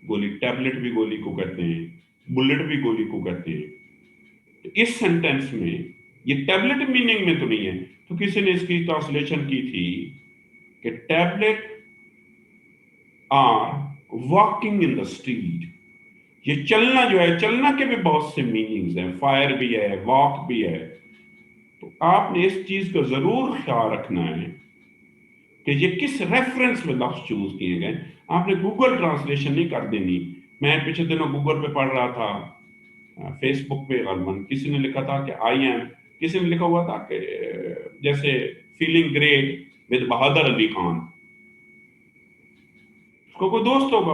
गोली, टैबलेट भी गोली को कहते हैं, बुलेट भी गोली को कहते हैं। तो इस सेंटेंस में ये टैबलेट मीनिंग में तो नहीं है, तो किसी ने इसकी ट्रांसलेशन की थी कि tablet are walking in the street. ये चलना जो है, चलना के भी बहुत से मीनिंग्स हैं, फायर भी है, वॉक भी है। तो आपने इस चीज को जरूर ख्याल रखना है कि ये किस रेफरेंस में लफ्ज चूज किए गए। आपने गूगल ट्रांसलेशन नहीं कर देनी। मैं पिछले दिनों गूगल पे पढ़ रहा था, फेसबुक पे गलबन किसी ने लिखा था कि आई एम, किसी ने लिखा हुआ था कि जैसे फीलिंग ग्रेट विद बहादुर अली खान, उसको कोई दोस्त होगा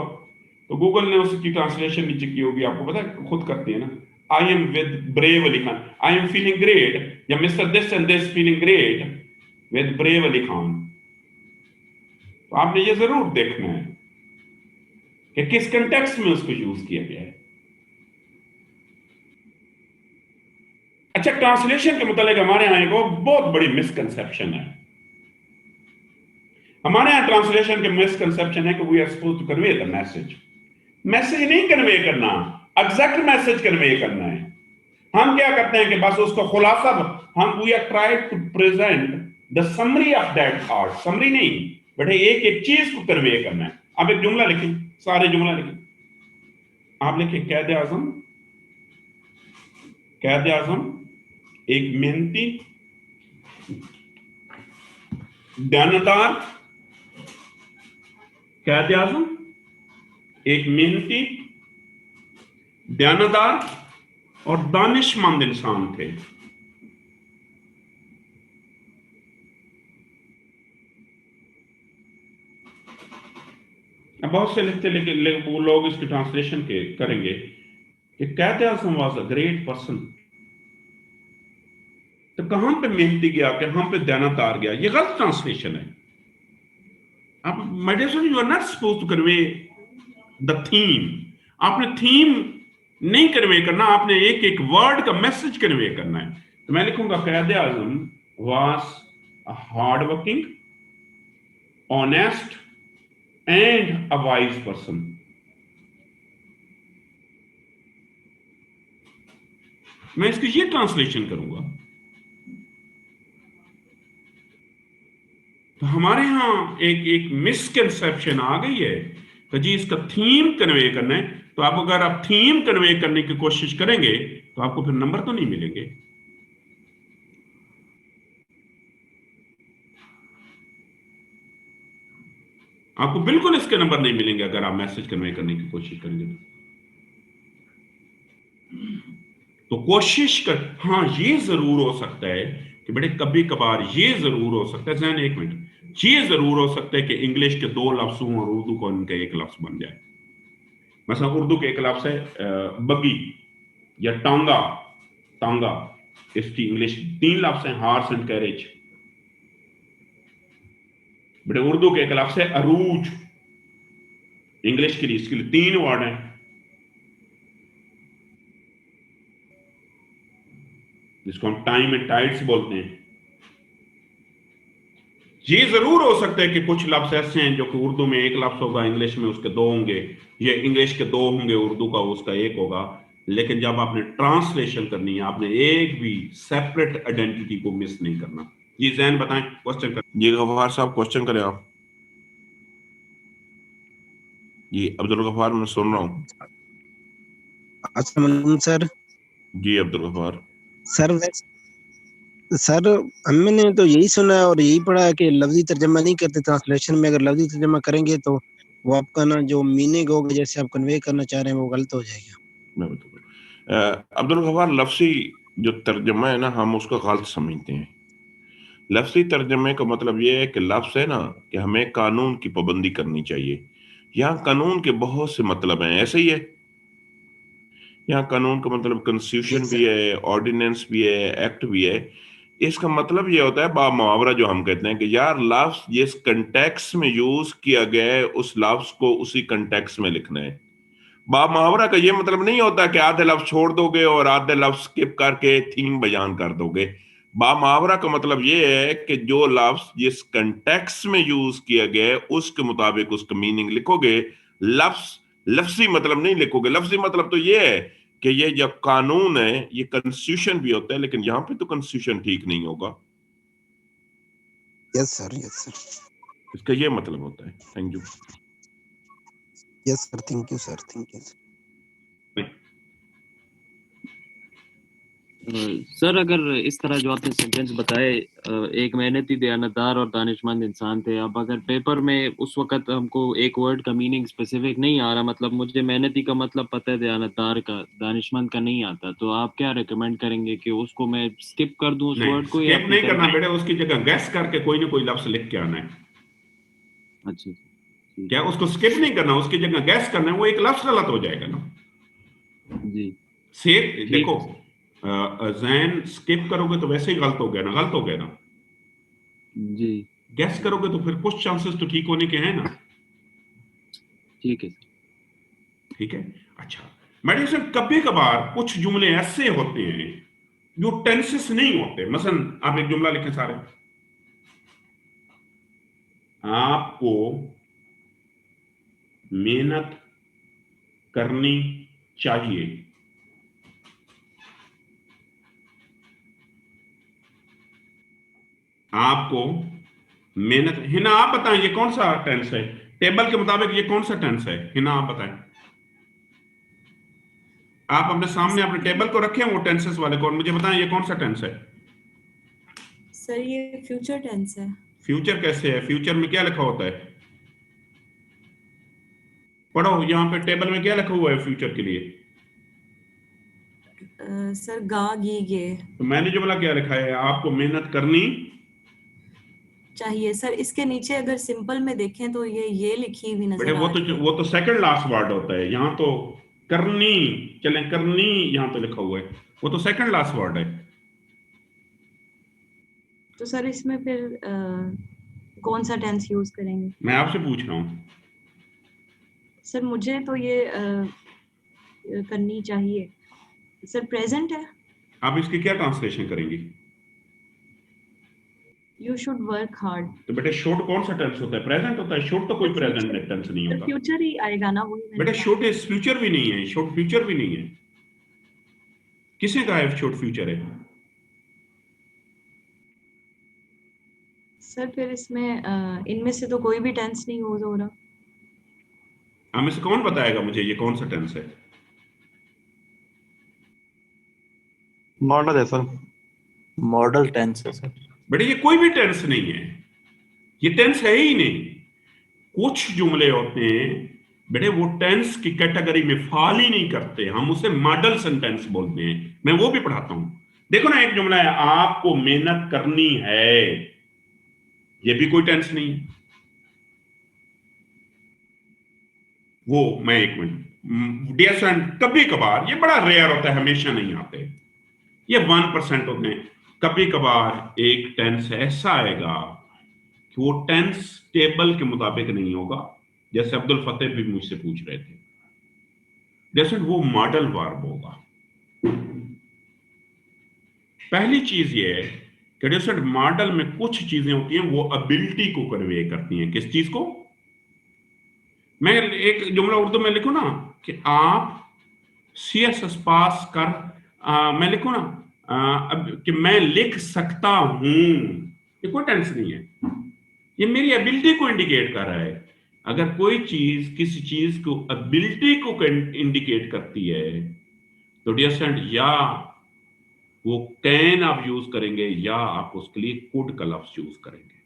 तो गूगल ने उसकी ट्रांसलेशन नीचे की होगी, आपको पता है खुद करती है ना, I am with brave Ali Khan, I am feeling great, या mister this and this feeling great with brave Ali Khan. तो आपने ये जरूर देखना है कि किस कंटेक्स्ट में उसको यूज किया गया है। अच्छा, ट्रांसलेशन के मुतालिक हमारे यहां एक बहुत बड़ी मिसकंसेप्शन है। हमारे यहां ट्रांसलेशन के मिसकंसेप्शन है कि we are supposed to convey the message. Message नहीं कन्वे करना, एग्जैक्ट मैसेज कन्वे करना है। हम क्या करते हैं कि बस उसका खुलासा, हम we are try to present the summary of that thought. Summary नहीं बेटे, एक एक चीज को कन्वे करना है। आप एक जुमला लिखें, सारे जुमला लिखें। आप लिखें कैद आजम एक मेहनती, दानदार, कैद आजम एक मेहनती, दानदार और दानिशमंद इंसान थे। बहुत से लिखते वो लोग इसकी ट्रांसलेशन के करेंगे कि कैद Azam was a great person. तो कहां पे मेहनती गया, कहां पे दानदार गया? ये गलत ट्रांसलेशन है। आप meditation, you are not supposed to convey the theme. आपने थीम नहीं कन्वे करना, आपने एक एक वर्ड का मैसेज कन्वे करना है। तो मैं लिखूंगा Quaid Azam was a hard working, honest and a wise person. मैं इसकी ये ट्रांसलेशन करूंगा। तो हमारे यहां एक एक मिसकंसेप्शन आ गई है कि जी इसका थीम कन्वे करना है। तो आप अगर आप थीम कन्वे करने की कोशिश करेंगे तो आपको फिर नंबर तो नहीं मिलेंगे। आपको बिल्कुल इसके नंबर नहीं मिलेंगे अगर आप मैसेज कन्वे करने की कोशिश करेंगे। तो कोशिश कर, हाँ ये जरूर हो सकता है कि बेटे कभी कभार ये जरूर हो सकता है, जहन एक मिनट, ये जरूर हो सकता है कि इंग्लिश के 2 लफ्ज हों और उर्दू को उनका एक लफ्ज बन जाए। मतलब उर्दू के एक लफ्ज है बगी या टांगा, टांगा, इसकी इंग्लिश 3 लफ्ज हैं, हार्स एंड कैरेज। बेटे उर्दू के एक लफ्ज है अरूज, इंग्लिश के लिए इसके लिए 3 वर्ड हैं, जिसको हम टाइम एंड टाइड्स बोलते हैं। ये जरूर हो सकता है कि कुछ लफ्ज ऐसे हैं जो कि उर्दू में एक लफ्ज होगा, इंग्लिश में उसके 2 होंगे, ये इंग्लिश के 2 होंगे, उर्दू का उसका 1 होगा। लेकिन जब आपने ट्रांसलेशन करनी है, आपने एक भी सेपरेट आइडेंटिटी को मिस नहीं करना। जी जैन बताएं, क्वेश्चन करें। जी गफ्फार साहब क्वेश्चन करें आप। जी अब्दुल गफ्फार, मैं सुन रहा हूँ। अस्सलाम वालेकुम सर। जी अब्दुल गफ्फार। सर हमने तो यही सुना है और यही पढ़ा है कि लफ्जी तर्जमा नहीं करते ट्रांसलेशन में। अगर लफ्जी तर्जमा करेंगे तो वो आपका ना जो मीनिंग होगा जैसे आप कन्वे करना चाह रहे हैं वो गलत हो जाएगा। मैं बताऊँ अब्दुल गफ्फार, लफ्जी जो तर्जमा है ना हम उसको गलत समझते हैं। लफ्जी तर्जमे का मतलब ये है कि लफ्ज है ना कि हमें कानून की पाबंदी करनी चाहिए। यहाँ कानून के बहुत से मतलब हैं, ऐसे ही है। यहाँ कानून का मतलब कॉन्स्टिट्यूशन भी है, ऑर्डिनेंस भी है, एक्ट भी है। इसका मतलब ये होता है बा मुहावरा जो हम कहते हैं कि यार लफ्ज जिस कंटेक्स्ट में यूज किया गया है उस लफ्ज को उसी कंटेक्स्ट में लिखना है। बा मुहावरा का ये मतलब नहीं होता कि आधे लफ्ज छोड़ दोगे और आधे लफ्ज स्किप करके थीम बयान कर दोगे। बा मुहावरा का मतलब ये है कि जो लफ्ज जिस कंटेक्स्ट में यूज किया गया है उसके मुताबिक उसका मीनिंग लिखोगे। लफ्ज लफ्जी मतलब नहीं लिखोगे। लफ्जी मतलब तो ये है कि ये जब कानून है ये कॉन्स्टिट्यूशन भी होता है, लेकिन यहां पे तो कॉन्स्टिट्यूशन ठीक नहीं होगा। यस सर, यस सर, इसका ये मतलब होता है। Thank you. Yes sir, thank you sir, thank you. Sir अगर इस तरह जो आपने सेंटेंस बताए, एक मेहनती दयानतदार और दानिशमंद इंसान थे। अब अगर पेपर में उस वक्त हमको एक वर्ड का मीनिंग स्पेसिफिक नहीं आ रहा, मतलब मुझे मेहनती का मतलब पता है, दयानतदार का, दानिशमंद का नहीं आता, तो आप क्या रेकमेंड करेंगे कि उसको मैं स्किप कर दूं उस नहीं, वर्ड को या स्किप अपनी नहीं करना तरफ? बेटा, उसकी जगह गैस करके कोई ना कोई लफ्ज लिख के आना है। अच्छा ठीक क्या उसको स्किप नहीं करना, उसकी जगह गैस करना है, वो एक लफ्ज गलत हो जाएगा ना। जी से ठीक देखो है। जैन स्किप करोगे तो वैसे ही गलत हो गया ना, गलत हो गया ना। जी गैस करोगे तो फिर कुछ चांसेस तो ठीक होने के हैं ना। ठीक है सर। ठीक है। अच्छा मैडम साहब, कभी कभार कुछ जुमले ऐसे होते हैं जो टेंसेस नहीं होते। मसलन आप एक जुमला लिखें सारे, आपको मेहनत करनी चाहिए। आपको मेहनत, हिना आप बताएं ये कौन सा टेंस है टेबल के मुताबिक, ये कौन सा टेंस है? हिना आप बताएं। आप अपने सामने अपने टेबल को रखें वो टेंसेस वाले को, और मुझे बताएं ये कौन सा टेंस है। सर ये फ्यूचर टेंस है। फ्यूचर कैसे है? फ्यूचर में क्या लिखा होता है? पढ़ो यहां पे टेबल में क्या लिखा हुआ है फ्यूचर के लिए। सर गा गी गे तो मैंने जुमला क्या लिखा है? आपको मेहनत करनी चाहिए। सर इसके नीचे अगर सिंपल में देखें तो ये लिखी हुई बेटे, नजर आ रही है। वो तो सेकंड लास्ट वर्ड होता है। यहां तो करनी, चले करनी यहां पे लिखा हुआ है, वो तो सेकंड लास्ट वर्ड है। तो सर इसमें फिर कौन सा टेंस यूज करेंगे? मैं आपसे पूछ रहा हूं। सर मुझे तो ये करनी चाहिए। सर प्रेजेंट है। आप इसकी क्या ट्रांसलेशन करेंगी? You should work hard. तो बेटे शुड कौन सा टेंस होता है? प्रेजेंट होता है। शुड तो कोई प्रेजेंट टेंस नहीं होता। फ्यूचर ही आएगा ना, वही मैंने बेटा कहा। शुड इज फ्यूचर भी नहीं है, शुड फ्यूचर भी नहीं है। किसने कहा है शुड फ्यूचर है? सर फिर इसमें इनमें से तो कोई भी टेंस नहीं यूज हो रहा। हमें से कौन बताएगा मुझे ये कौन सा टेंस है? मॉडल है सर, मॉडल टेंस है सर। बेटे ये कोई भी टेंस नहीं है, ये टेंस है ही नहीं। कुछ जुमले होते हैं बेटे वो टेंस की कैटेगरी में फॉल ही नहीं करते, हम उसे मॉडल सेंटेंस बोलते हैं। मैं वो भी पढ़ाता हूं। देखो ना, एक जुमला है आपको मेहनत करनी है, ये भी कोई टेंस नहीं है। वो मैं एक मिनट डियर स्टूडेंट, कभी कभार, ये बड़ा रेयर होता है, हमेशा नहीं आते, ये 1% होते हैं। कभी कभार एक टेंस ऐसा आएगा कि वो टेंस टेबल के मुताबिक नहीं होगा, जैसे अब्दुल फतेह भी मुझसे पूछ रहे थे। जैसे वो मॉडल वर्ब होगा। पहली चीज ये है कि जैसे मॉडल में कुछ चीजें होती हैं वो एबिलिटी को कन्वे करती हैं। किस चीज को? मैं एक जुमला उर्दू में लिखूं ना कि आप CSS पास कर, मैं लिखूं ना कि मैं लिख सकता हूं, ये कोई टेंस नहीं है, ये मेरी एबिलिटी को इंडिकेट कर रहा है। अगर कोई चीज किसी चीज को एबिलिटी को इंडिकेट करती है तो डियर स्टूडेंट, या वो कैन आप यूज करेंगे या आप उसके लिए कुड का लफ्ज यूज करेंगे।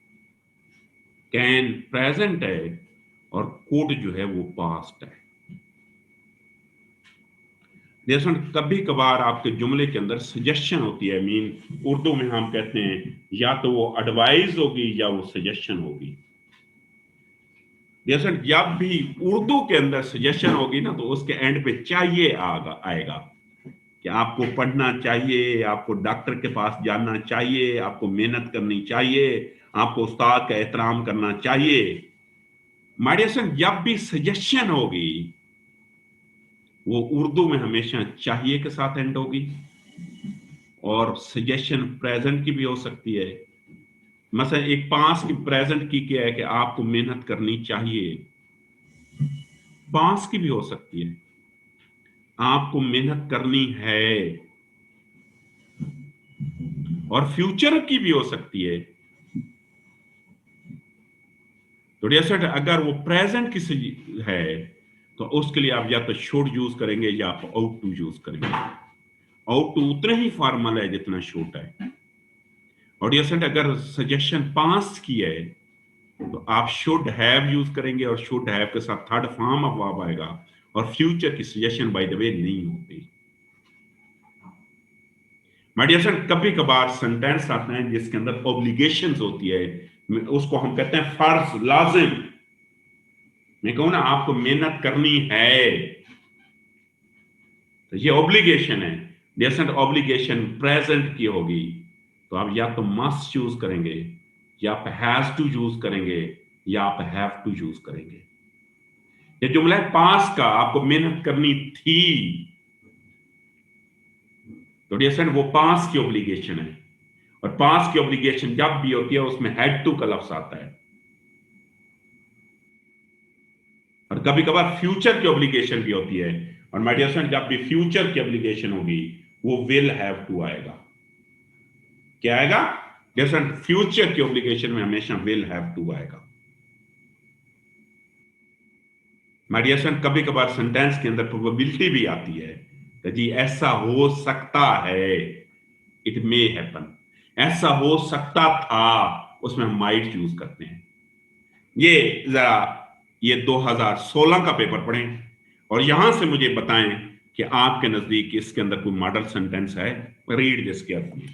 कैन प्रेजेंट है और कुड जो है वो पास्ट है। जैसे कभी कभार आपके जुमले के अंदर सजेशन होती है, मीन उर्दू में हम कहते हैं या तो वो एडवाइस होगी या वो सजेशन होगी। जैसे जब भी उर्दू के अंदर सजेशन होगी ना, तो उसके एंड पे चाहिए आएगा कि आपको पढ़ना चाहिए, आपको डॉक्टर के पास जाना चाहिए, आपको मेहनत करनी चाहिए, आपको उस्ताद का एहतराम करना चाहिए। माय डियर फ्रेंड, जब भी सजेशन होगी वो उर्दू में हमेशा चाहिए के साथ एंड होगी। और सजेशन प्रेजेंट की भी हो सकती है। मसलन एक पास की प्रेजेंट की क्या है कि आपको मेहनत करनी चाहिए, पास की भी हो सकती है आपको मेहनत करनी है, और फ्यूचर की भी हो सकती है। तो जैसे अगर वो प्रेजेंट की है तो उसके लिए आप या तो शुड यूज करेंगे या आप आउट टू यूज करेंगे। आउट टू उतना ही फॉर्मल है जितना शुड है। और जैसे अगर सजेशन पास की है तो आप शुड हैव यूज करेंगे, और शुड हैव के साथ थर्ड फॉर्म ऑफ वर्ब आएगा, और फ्यूचर की सजेशन बाय द वे नहीं होती। माय डियर फ्रेंड, कभी कभार सेंटेंस आते हैं जिसके अंदर ऑब्लिगेशंस होती है, उसको हम कहते हैं फर्ज, लाजिम। मैं कहूं ना आपको मेहनत करनी है, तो ये ऑब्लिगेशन है। जैसे ऑब्लिगेशन प्रेजेंट की होगी तो आप या तो मस्ट यूज करेंगे, या आप हैज टू यूज करेंगे, या आप हैव टू यूज करेंगे। ये जुमला है पास का, आपको मेहनत करनी थी, तो डियर फ्रेंड वो पास की ऑब्लिगेशन है। और पास की ऑब्लिगेशन जब भी होती है उसमें हैड टू का लफ्ज आता है। और कभी कभार फ्यूचर की ऑब्लिगेशन भी होती है, और माय डियर फ्रेंड जब भी फ्यूचर की ऑब्लिगेशन होगी वो विल हैव टू आएगा। क्या आएगा? जैसे फ्यूचर की ऑब्लिगेशन में हमेशा विल हैव टू आएगा। माय डियर फ्रेंड, कभी कभार सेंटेंस के अंदर प्रोबेबिलिटी भी आती है कि जी ऐसा हो सकता है, इट मे हैपन। ऐसा हो सकता था, उसमें हम माइट यूज करते हैं। ये जरा ये 2016 का पेपर पढ़ें और यहां से मुझे बताएं कि आपके नजदीक इसके अंदर कोई मॉडल सेंटेंस है। Read this carefully.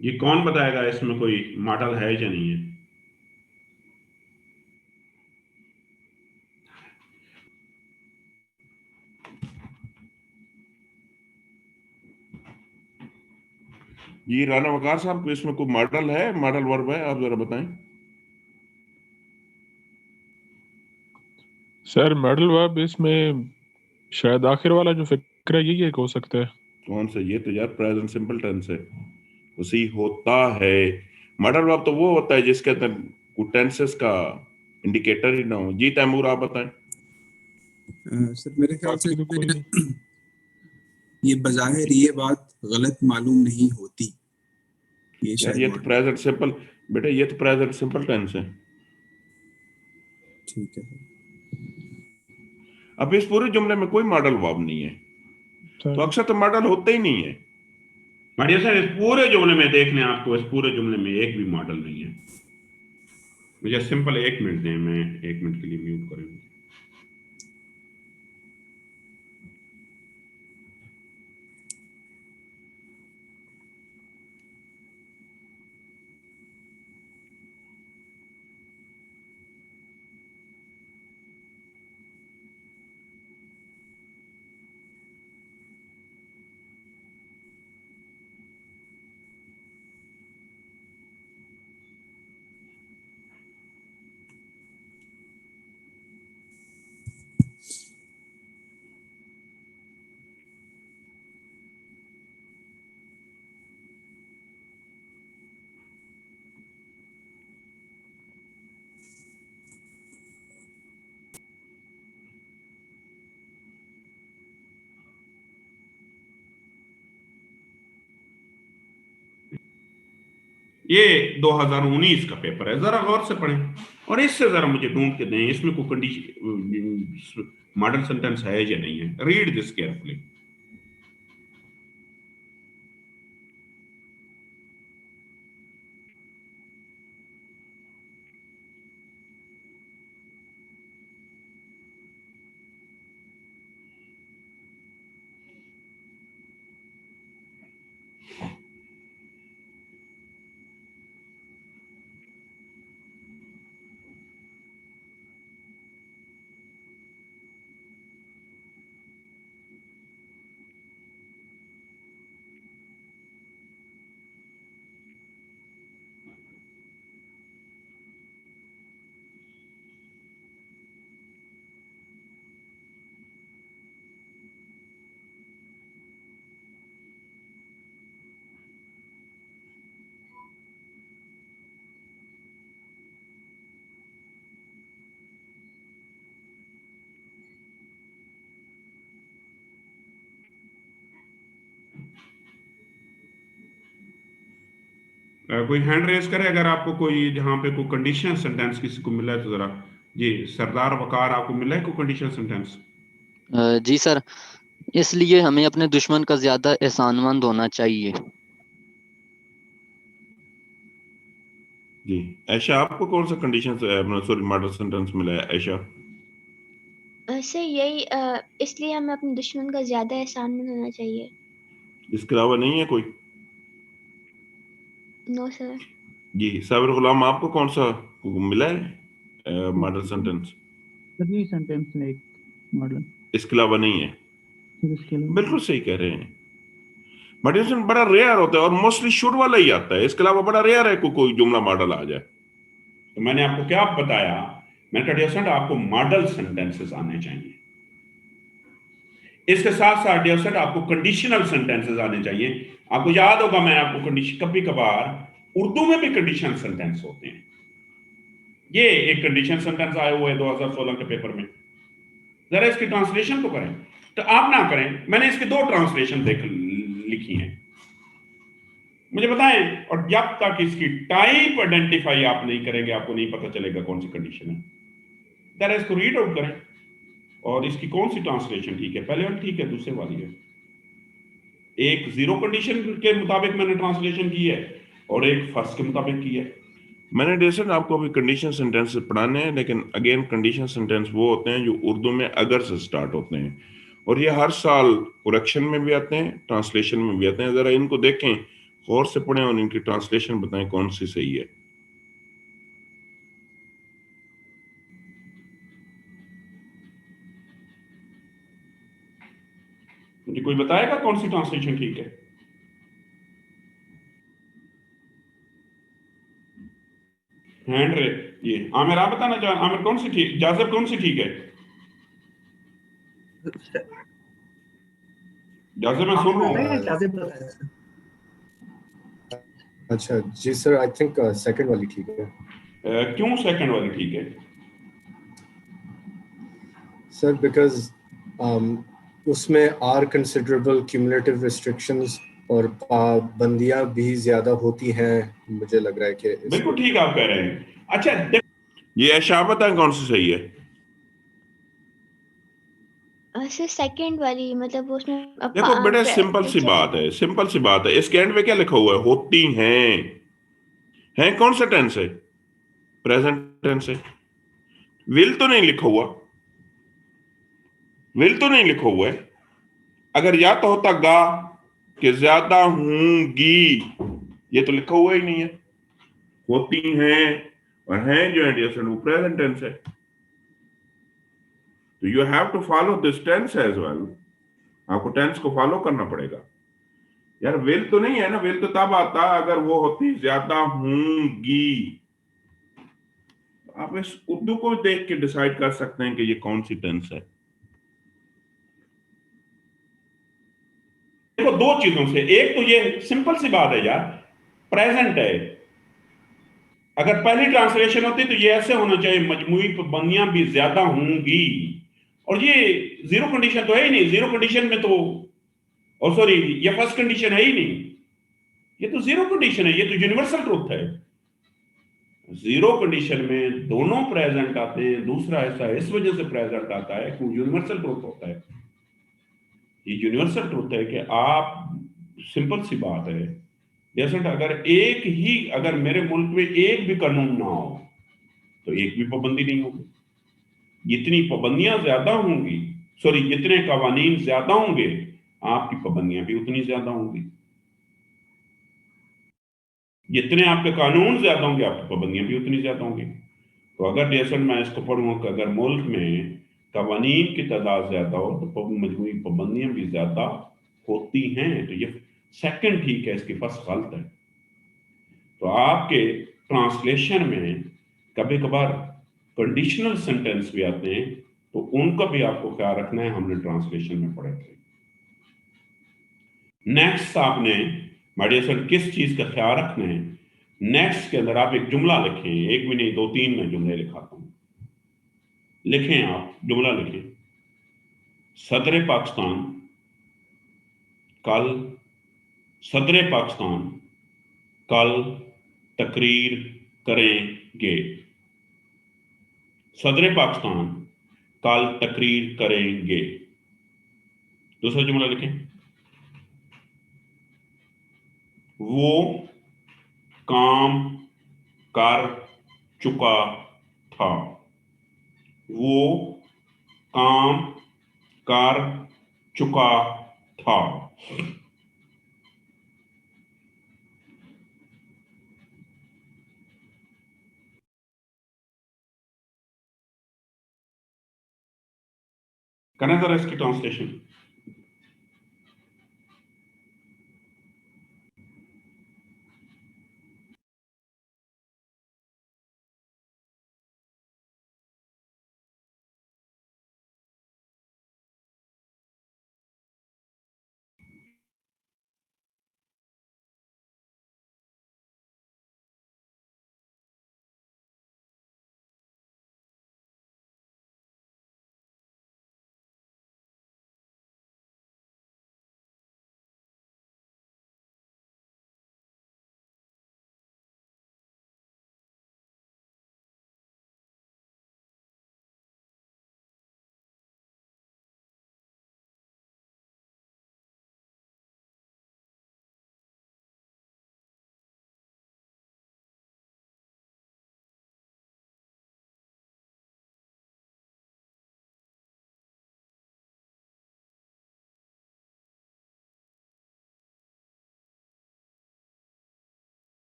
ये कौन बताएगा इसमें कोई मॉडल है या नहीं है? जी राना वकार साहब, को इसमें कोई मॉडल है, मॉडल वर्ब है, आप जरा बताएं। सर मॉडल वर्ब इसमें शायद आखिर वाला जो फिक्र है यही एक हो सकता है। कौन सा? ये तो यार प्रेजेंट सिंपल टेंस है, उसी होता है। मॉडल वर्ब तो वो होता है जिसके अंदर टेंसेस का इंडिकेटर ही ना हो। जी तैमूर, आप बताएं। सर मेरे ख्याल से बाकी तो कोई नहीं। ये बज़ाहिर ये बात गलत मालूम नहीं होती, ये यार शायद ये तो मॉडल। प्रेजेंट सिंपल, बेटा ये तो प्रेजेंट सिंपल टेंस है। ठीक है। अब इस पूरे जुमले में कोई मॉडल वर्ब नहीं है, तो अक्सर तो मॉडल होते ही नहीं है। माय सर, इस पूरे जुमले में देखने आपको, इस पूरे जुमले में एक भी मॉडल नहीं है। मुझे सिंपल 1 मिनट दें, मैं 1 मिनट के लिए म्यूट करूंगी। ये 2019 का पेपर है, जरा गौर से पढ़ें और इससे जरा मुझे ढूंढ के दें इसमें कोई कंडीशन मॉडल सेंटेंस है या नहीं है। Read this carefully. कोई हैंड रेज करे अगर आपको कोई जहां पे कोई कंडीशनल सेंटेंस किसी को मिला है तो जरा। जी सरदार वकार, आपको मिला है कोई कंडीशनल सेंटेंस? जी सर, इसलिए हमें अपने दुश्मन का ज्यादा एहसानमंद होना चाहिए। जी ऐशा, आपको कौन सा कंडीशन सॉरी मॉडल सेंटेंस मिला है ऐशा? सर यही इसलिए हमें अपने दुश्मन का ज्यादा एहसानमंद होना चाहिए। इसके अलावा नहीं है कोई? No sir. जी साबिर गुलाम, आपको कौन सा मिला है मॉडल सेंटेंस? सभी सेंटेंस में एक मॉडल, इसके अलावा नहीं है? इसके अलावा बिल्कुल सही कह रहे हैं। मॉडल सेंटेंस बड़ा रेयर होता है और मोस्टली शुड वाला ही आता है। इसके अलावा बड़ा रेयर है कोई जुमला मॉडल आ जाए। तो मैंने आपको क्या बताया, मैंने कहा डियर स्टूडेंट आपको मॉडल सेंटेंसेस आने चाहिए। इसके साथ साथ डियर स्टूडेंट आपको कंडीशनल सेंटेंसेस आने चाहिए। आपको याद होगा मैं आपको कंडीशन, कभी कभार उर्दू में भी कंडीशनल सेंटेंस होते हैं। ये एक कंडीशन सेंटेंस आया हुआ है 2016 के पेपर में, जरा इसकी ट्रांसलेशन तो करें। तो आप ना करें, मैंने इसकी 2 ट्रांसलेशन लिखी हैं, मुझे बताएं। और जब तक इसकी टाइप आइडेंटिफाई आप नहीं करेंगे आपको नहीं पता चलेगा कौन सी कंडीशन है। जरा इसको रीड आउट करें और इसकी कौन सी ट्रांसलेशन ठीक है। पहले वाली ठीक है, दूसरे वाली है। एक जीरो कंडीशन के मुताबिक मैंने ट्रांसलेशन की है और एक फर्स्ट के मुताबिक की है। मैंने डेसन आपको अभी कंडीशन सेंटेंस पढ़ाने हैं, लेकिन अगेन कंडीशन सेंटेंस वो होते हैं जो उर्दू में अगर से स्टार्ट होते हैं और ये हर साल करेक्शन में भी आते हैं, ट्रांसलेशन में भी आते हैं। जरा इनको देखें, गौर से पढ़ें और इनकी ट्रांसलेशन बताएं कौन सी सही है। मुझे कोई बताएगा कौन सी ट्रांसलेशन ठीक है? हैंड रे ये आमिर, आप बताना चाह। आमिर कौन सी ठीक, जाज़ब कौन सी ठीक है? जाज़ब मैं सुन रहा हूँ। अच्छा जी सर, आई थिंक सेकंड वाली ठीक है। क्यों सेकंड वाली ठीक है? सर बिकॉज उसमें आर कंसिडरेबल क्यूमुलेटिव रिस्ट्रिक्शंस और पाबंदियां भी ज्यादा होती हैं। मुझे लग रहा है कि बिल्कुल ठीक आप कह रहे हैं। अच्छा ये ऐशा बताएं कौन सी सही है? सर सेकंड वाली, मतलब उसमें देखो बड़े सिंपल सी बात है, सिंपल सी बात है। इसके एंड में क्या लिखा हुआ है? होती हैं कौन सा टेंस है? प्रेजेंट टेंस है। विल तो नहीं लिखा हुआ, विल तो नहीं लिखा हुआ है। अगर या तो होता गा कि ज्यादा हूंगी, ये तो लिखा हुआ ही नहीं है। होती हैं और हैं जो है वो प्रेजेंट टेंस है। तो you have to follow this tense as well. आपको टेंस को फॉलो करना पड़ेगा यार। विल तो नहीं है ना, विल तो तब आता अगर वो होती ज्यादा हूंगी। आप इस उर्दू को देख के डिसाइड कर सकते हैं कि ये कौन सी टेंस है। देखो 2 चीजों से, एक तो ये सिंपल सी बात है यार, प्रेजेंट है। अगर पहली ट्रांसलेशन होती तो ये ऐसे होना चाहिए, मजमूई पाबंदियां भी ज्यादा होंगी। और ये जीरो कंडीशन तो है ही नहीं। जीरो कंडीशन में तो, और सॉरी ये फर्स्ट कंडीशन है ही नहीं। ये तो जीरो कंडीशन है, ये तो यूनिवर्सल ट्रुथ है। जीरो कंडीशन में दोनों प्रेजेंट आते हैं, दूसरा ऐसा इस वजह से प्रेजेंट आता है कि यूनिवर्सल ट्रुथ होता है। ये यूनिवर्सल ट्रुथ है कि आप, सिंपल सी बात है, जैसे अगर मेरे मुल्क में एक भी कानून ना हो तो एक भी पाबंदी नहीं होगी। जितनी पाबंदियां ज्यादा होंगी, जितने कवानीन ज्यादा होंगे, आपकी पाबंदियां भी उतनी ज्यादा होंगी। जितने आपके कानून ज्यादा होंगे, आपकी पाबंदियां भी उतनी ज्यादा होंगी। तो अगर जैसे मैं इसको पढ़ूँ कि अगर मुल्क में कवानीन की तादाद ज्यादा हो तो मजमूई पाबंदियां भी ज्यादा होती हैं, तो ये सेकंड ठीक है, इसकी फर्स्ट गलत है। तो आपके ट्रांसलेशन में कभी कभार कंडीशनल सेंटेंस भी आते हैं, तो उनका भी आपको ख्याल रखना है, हमने ट्रांसलेशन में पढ़े थे। नेक्स्ट आपने मेडिसन किस चीज का ख्याल रखना है, नेक्स्ट के अंदर आप एक जुमला लिखें, एक भी नहीं 2-3 में जुमले लिखाता हूं। लिखें, आप जुमला लिखें, सदर पाकिस्तान कल तकरीर करेंगे। सदर पाकिस्तान कल तकरीर करेंगे। दूसरा जुमला लिखें, वो काम कर चुका था। वो काम कर चुका था। करें जरा इसकी ट्रांसलेशन।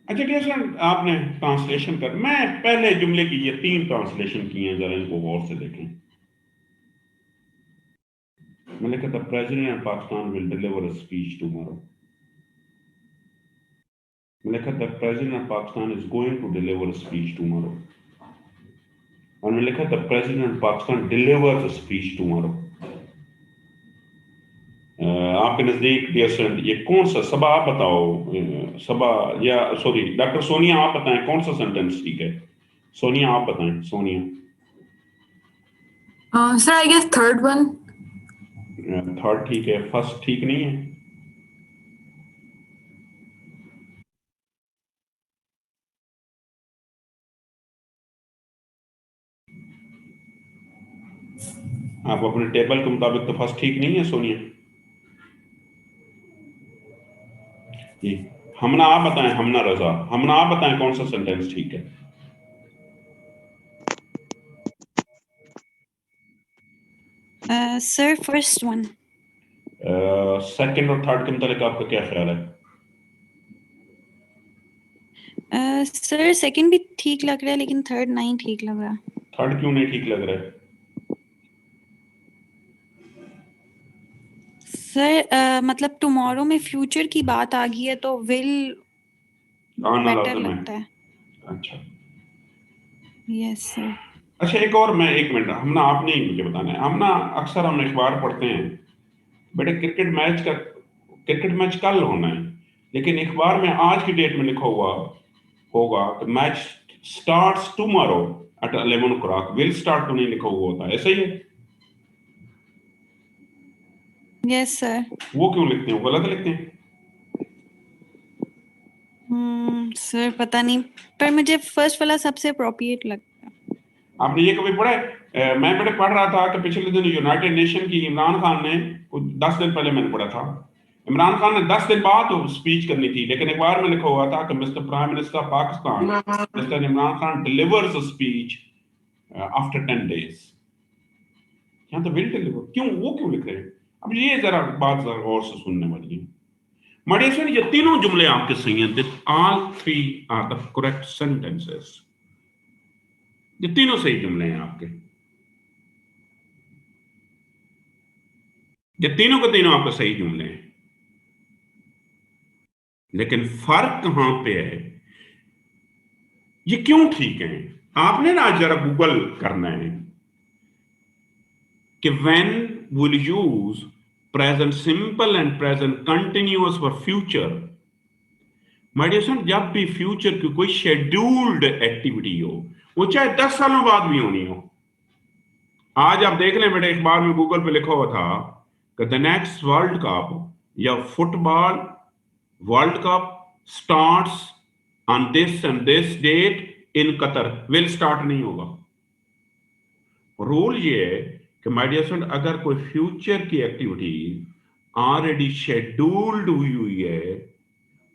अच्छा डियर स्टूडेंट, आपने ट्रांसलेशन कर, मैं पहले जुमले की ये 3 ट्रांसलेशन किए हैं, जरा इनको गौर से देखें। मैंने कहा था president of Pakistan will deliver a speech tomorrow. मैंने कहा था president of Pakistan is going to deliver a speech tomorrow. और मैंने लिखा था president of Pakistan delivers a speech tomorrow. आपके नजदीक डियर स्टूडेंट ये कौन सा, सबा आप बताओ, सबा या सॉरी डॉक्टर सोनिया आप बताएं कौन सा सेंटेंस ठीक है। सोनिया आप बताएं, Sonia. Sir, I guess third one. Third ठीक है, फर्स्ट ठीक नहीं है। आप अपने टेबल के मुताबिक तो फर्स्ट ठीक नहीं है सोनिया जी। हमना आप बताएं, हमना रजा, हमना आप बताएं कौन सा सेंटेंस ठीक है। Sir first one. सेकंड और थर्ड के मुताबिक आपका क्या ख्याल है? सर सेकंड भी ठीक लग रहा है लेकिन थर्ड नहीं ठीक लग रहा। थर्ड क्यों नहीं ठीक लग रहा है? सर मतलब टुमारो में फ्यूचर की बात आ गई है तो विल आना बेटर लाज़िम है। लगता है। अच्छा यस सर। अच्छा, एक और मैं, एक मिनट, हमना आपने ही मुझे बताना है। हमना अक्सर हम अखबार पढ़ते हैं बेटे, क्रिकेट मैच कल होना है, लेकिन अखबार में आज की डेट में लिखा हुआ होगा कि match starts tomorrow at 11 o'clock, will start तो नहीं लिखा हुआ होता, ऐसा ही है? Yes sir. वो क्यों लिखते हैं, वो गलत लिखते हैं? सर पता नहीं, पर मुझे फर्स्ट वाला सबसे अप्रोप्रिएट लगता है। आपने ये कभी पढ़ा है? मैं बेटे पढ़ रहा था कि पिछले दिन यूनाइटेड नेशन की इमरान खान ने, 10 दिन पहले मैंने पढ़ा था, इमरान खान ने 10 दिन बाद स्पीच करनी थी, लेकिन अखबार में लिखा हुआ था कि mister prime minister of Pakistan mister Imran Khan delivers a speech after 10 days। यहाँ तो विल डिलीवर, क्यों, वो क्यों लिख रहे हैं? अब ये जरा बात जरा और से सुनने वाली है। मडेसन, ये तीनों जुमले आपके सही हैं। All three are the correct sentences. ये तीनों सही जुमले हैं आपके, ये तीनों के तीनों आपके सही जुमले हैं, लेकिन फर्क कहां पे है, ये क्यों ठीक है? आपने ना जरा गूगल करना है कि when will use present simple and present continuous for future. My dear son, जब भी फ्यूचर की कोई शेड्यूल्ड एक्टिविटी हो, वो चाहे 10 सालों बाद भी होनी हो। आज आप देख लें बेटे, अखबार में गूगल पे लिखा हुआ था कि द नेक्स्ट वर्ल्ड कप या football world cup starts on this and this date in Qatar, will start नहीं होगा। रूल ये है कि माय डियर फ्रेंड, अगर कोई फ्यूचर की एक्टिविटी ऑलरेडी शेड्यूल्ड हुई है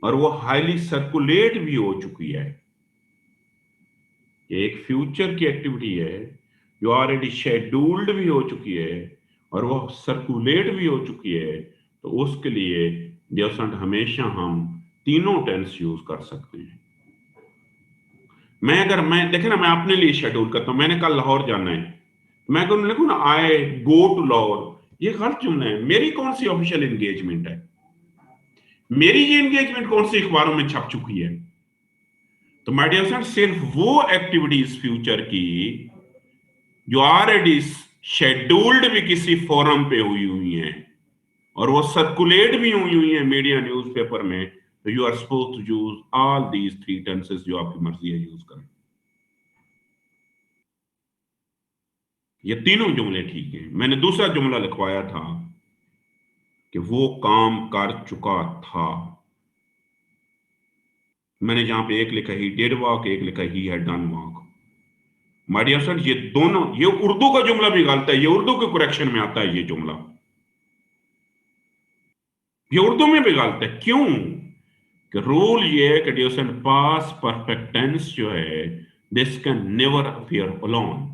और वो हाईली सर्कुलेट भी हो चुकी है, एक फ्यूचर की एक्टिविटी है जो ऑलरेडी शेड्यूल्ड भी हो चुकी है और वो सर्कुलेट भी हो चुकी है, तो उसके लिए डियर फ्रेंड हमेशा हम तीनों टेंस यूज कर सकते हैं। मैं देखे ना, मैं अपने लिए शेड्यूल करता हूं, मैंने कल लाहौर जाना है, मैं कहूँ लिखूं ना आई गो टू लाहौर, ये गलत जुमला है। मेरी कौन सी ऑफिशियल एंगेजमेंट है? मेरी ये एंगेजमेंट कौन सी अखबारों में छप चुकी है? तो माय डियर फ्रेंड, सिर्फ वो एक्टिविटीज फ्यूचर की जो ऑलरेडी शेड्यूल्ड भी किसी फोरम पे हुई हैं और वो सर्कुलेट भी हुई हैं मीडिया न्यूज़पेपर में, तो you are supposed to use all these three tenses, जो आपकी मर्जी है यूज करें। ये तीनों जुमले ठीक हैं। मैंने दूसरा जुमला लिखवाया था कि वो काम कर चुका था, मैंने जहां पे एक लिखा ही डिड वॉक, एक लिखा he had done walk. My dear friend, ये दोनों, ये उर्दू का जुमला भी गलत है, ये उर्दू के करेक्शन में आता है ये जुमला, ये उर्दू में भी गलत है। क्यों? कि रूल ये है कि dear friend, past perfect tense जो है, this can never appear alone.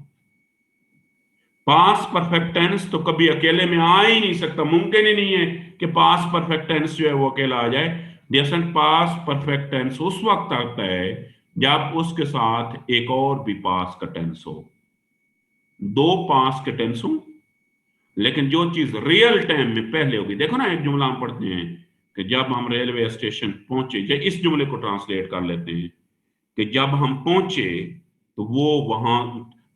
Past perfect tense तो कभी अकेले में आ ही नहीं सकता, मुमकिन ही नहीं है कि पास्ट परफेक्ट टेंस जो है वो अकेला आ जाए। Dear friend, past perfect tense उस वक्त आता है जब उसके साथ एक और भी पास्ट का टेंस हो, दो पास्ट के टेंस हो, लेकिन जो चीज रियल टाइम में पहले होगी। देखो ना, एक जुमला हम पढ़ते हैं कि जब हम रेलवे स्टेशन पहुंचे, या इस जुमले को ट्रांसलेट कर लेते हैं कि जब हम पहुंचे तो वो वहां,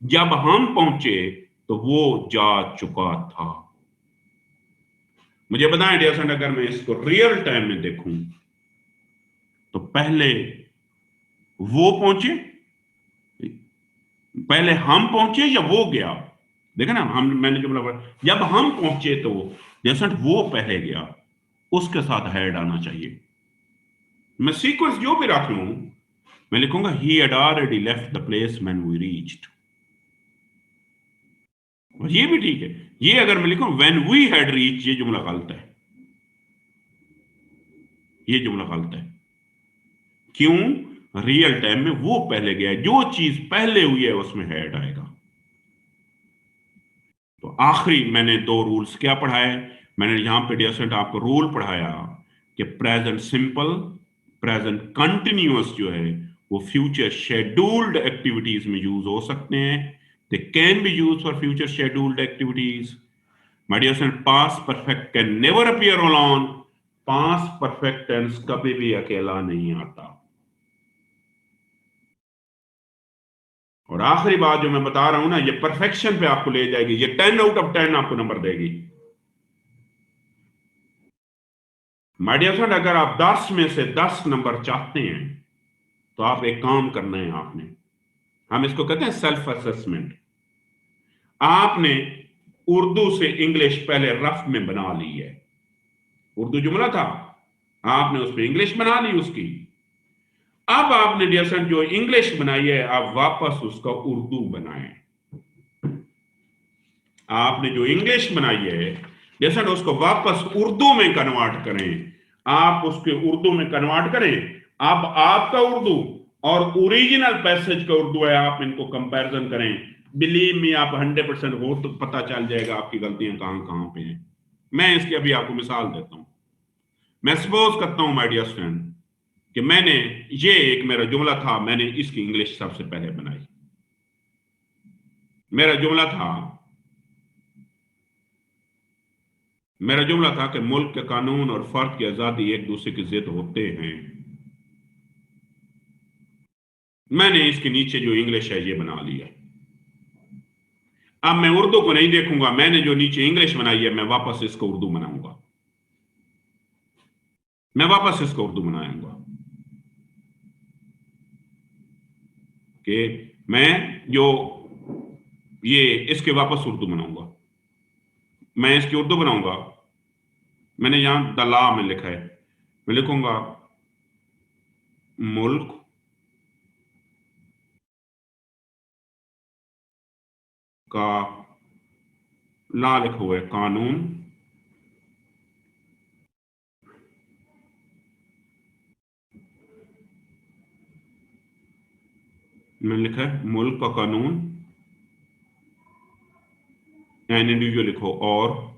जब हम पहुंचे तो वो जा चुका था। मुझे बताएं डियर फ्रेंड, अगर मैं इसको रियल टाइम में देखूं तो पहले वो पहुंचे, पहले हम पहुंचे या वो गया? देखा ना, मैंने जुमला पढ़ा, जब हम पहुंचे तो जैसा वो पहले गया उसके साथ हेड आना चाहिए। मैं सीक्वेंस जो भी रख लूं, मैं लिखूंगा he had already left the place when we reached, और ये भी ठीक है। ये अगर मैं लिखूं व्हेन वी हैड रीच, ये जुमला गलत है, ये जुमला गलत है। क्यों? रियल टाइम में वो पहले गया, जो चीज पहले हुई है उसमें हेड आएगा। तो आखिरी मैंने 2 रूल्स क्या पढ़ाए, मैंने यहां पे डियर आपको रूल पढ़ाया कि प्रेजेंट सिंपल, प्रेजेंट कंटिन्यूअस जो है वो फ्यूचर शेड्यूल्ड एक्टिविटीज में यूज हो सकते हैं। They can be use for future scheduled activities. My dear student, past perfect can never appear alone. Past perfect tense कभी भी अकेला नहीं आता। और आखिरी बात जो मैं बता रहा हूं ना, ये परफेक्शन पे आपको ले जाएगी, ये 10 आउट ऑफ 10 आपको नंबर देगी। माय डियर फ्रेंड, अगर आप 10 में से 10 नंबर चाहते हैं तो आप एक काम करना है आपने, हम इसको कहते हैं सेल्फ असेसमेंट। आपने उर्दू से इंग्लिश पहले रफ में बना ली है, उर्दू जुमला था, आपने उस पर इंग्लिश बना ली उसकी। अब आपने डियर फ्रेंड जो इंग्लिश बनाई है, आप वापस उसका उर्दू बनाएं। आपने जो इंग्लिश बनाई है जैसा उसको वापस उर्दू में कन्वर्ट करें। आप उसके उर्दू में कन्वर्ट करें। अब आपका उर्दू और ओरिजिनल पैसेज का उर्दू है, आप इनको कंपैरिजन करें। बिलीव मी, आप 100% हो तो पता चल जाएगा आपकी गलतियां कहां कहां पे हैं। मैं इसकी अभी आपको मिसाल देता हूं। मैं सपोज करता हूं माय डियर फ्रेंड कि मैंने ये एक मेरा जुमला था, मैंने इसकी इंग्लिश सबसे पहले बनाई। मेरा जुमला था कि मुल्क के कानून और फर्द की आजादी एक दूसरे की जिद होते हैं। मैंने इसके नीचे जो इंग्लिश है ये बना लिया। अब मैं उर्दू को नहीं देखूंगा, मैंने जो नीचे इंग्लिश बनाई है मैं वापस इसको उर्दू बनाऊंगा, कि मैं जो ये इसके वापस उर्दू बनाऊंगा, मैं इसकी उर्दू बनाऊंगा। मैंने यहां दला में लिखा है, मैं लिखूंगा मुल्क का, ला लिखा हुआ है कानून, मैंने लिखा है मुल्क का कानून, एन इंडिविजुअल लिखो, और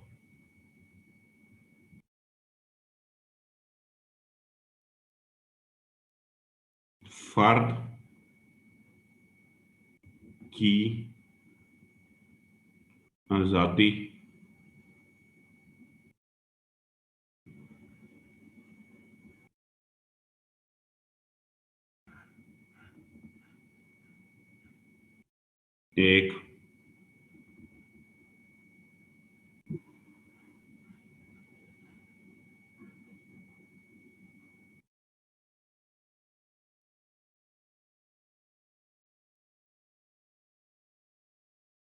फर्द की आजादी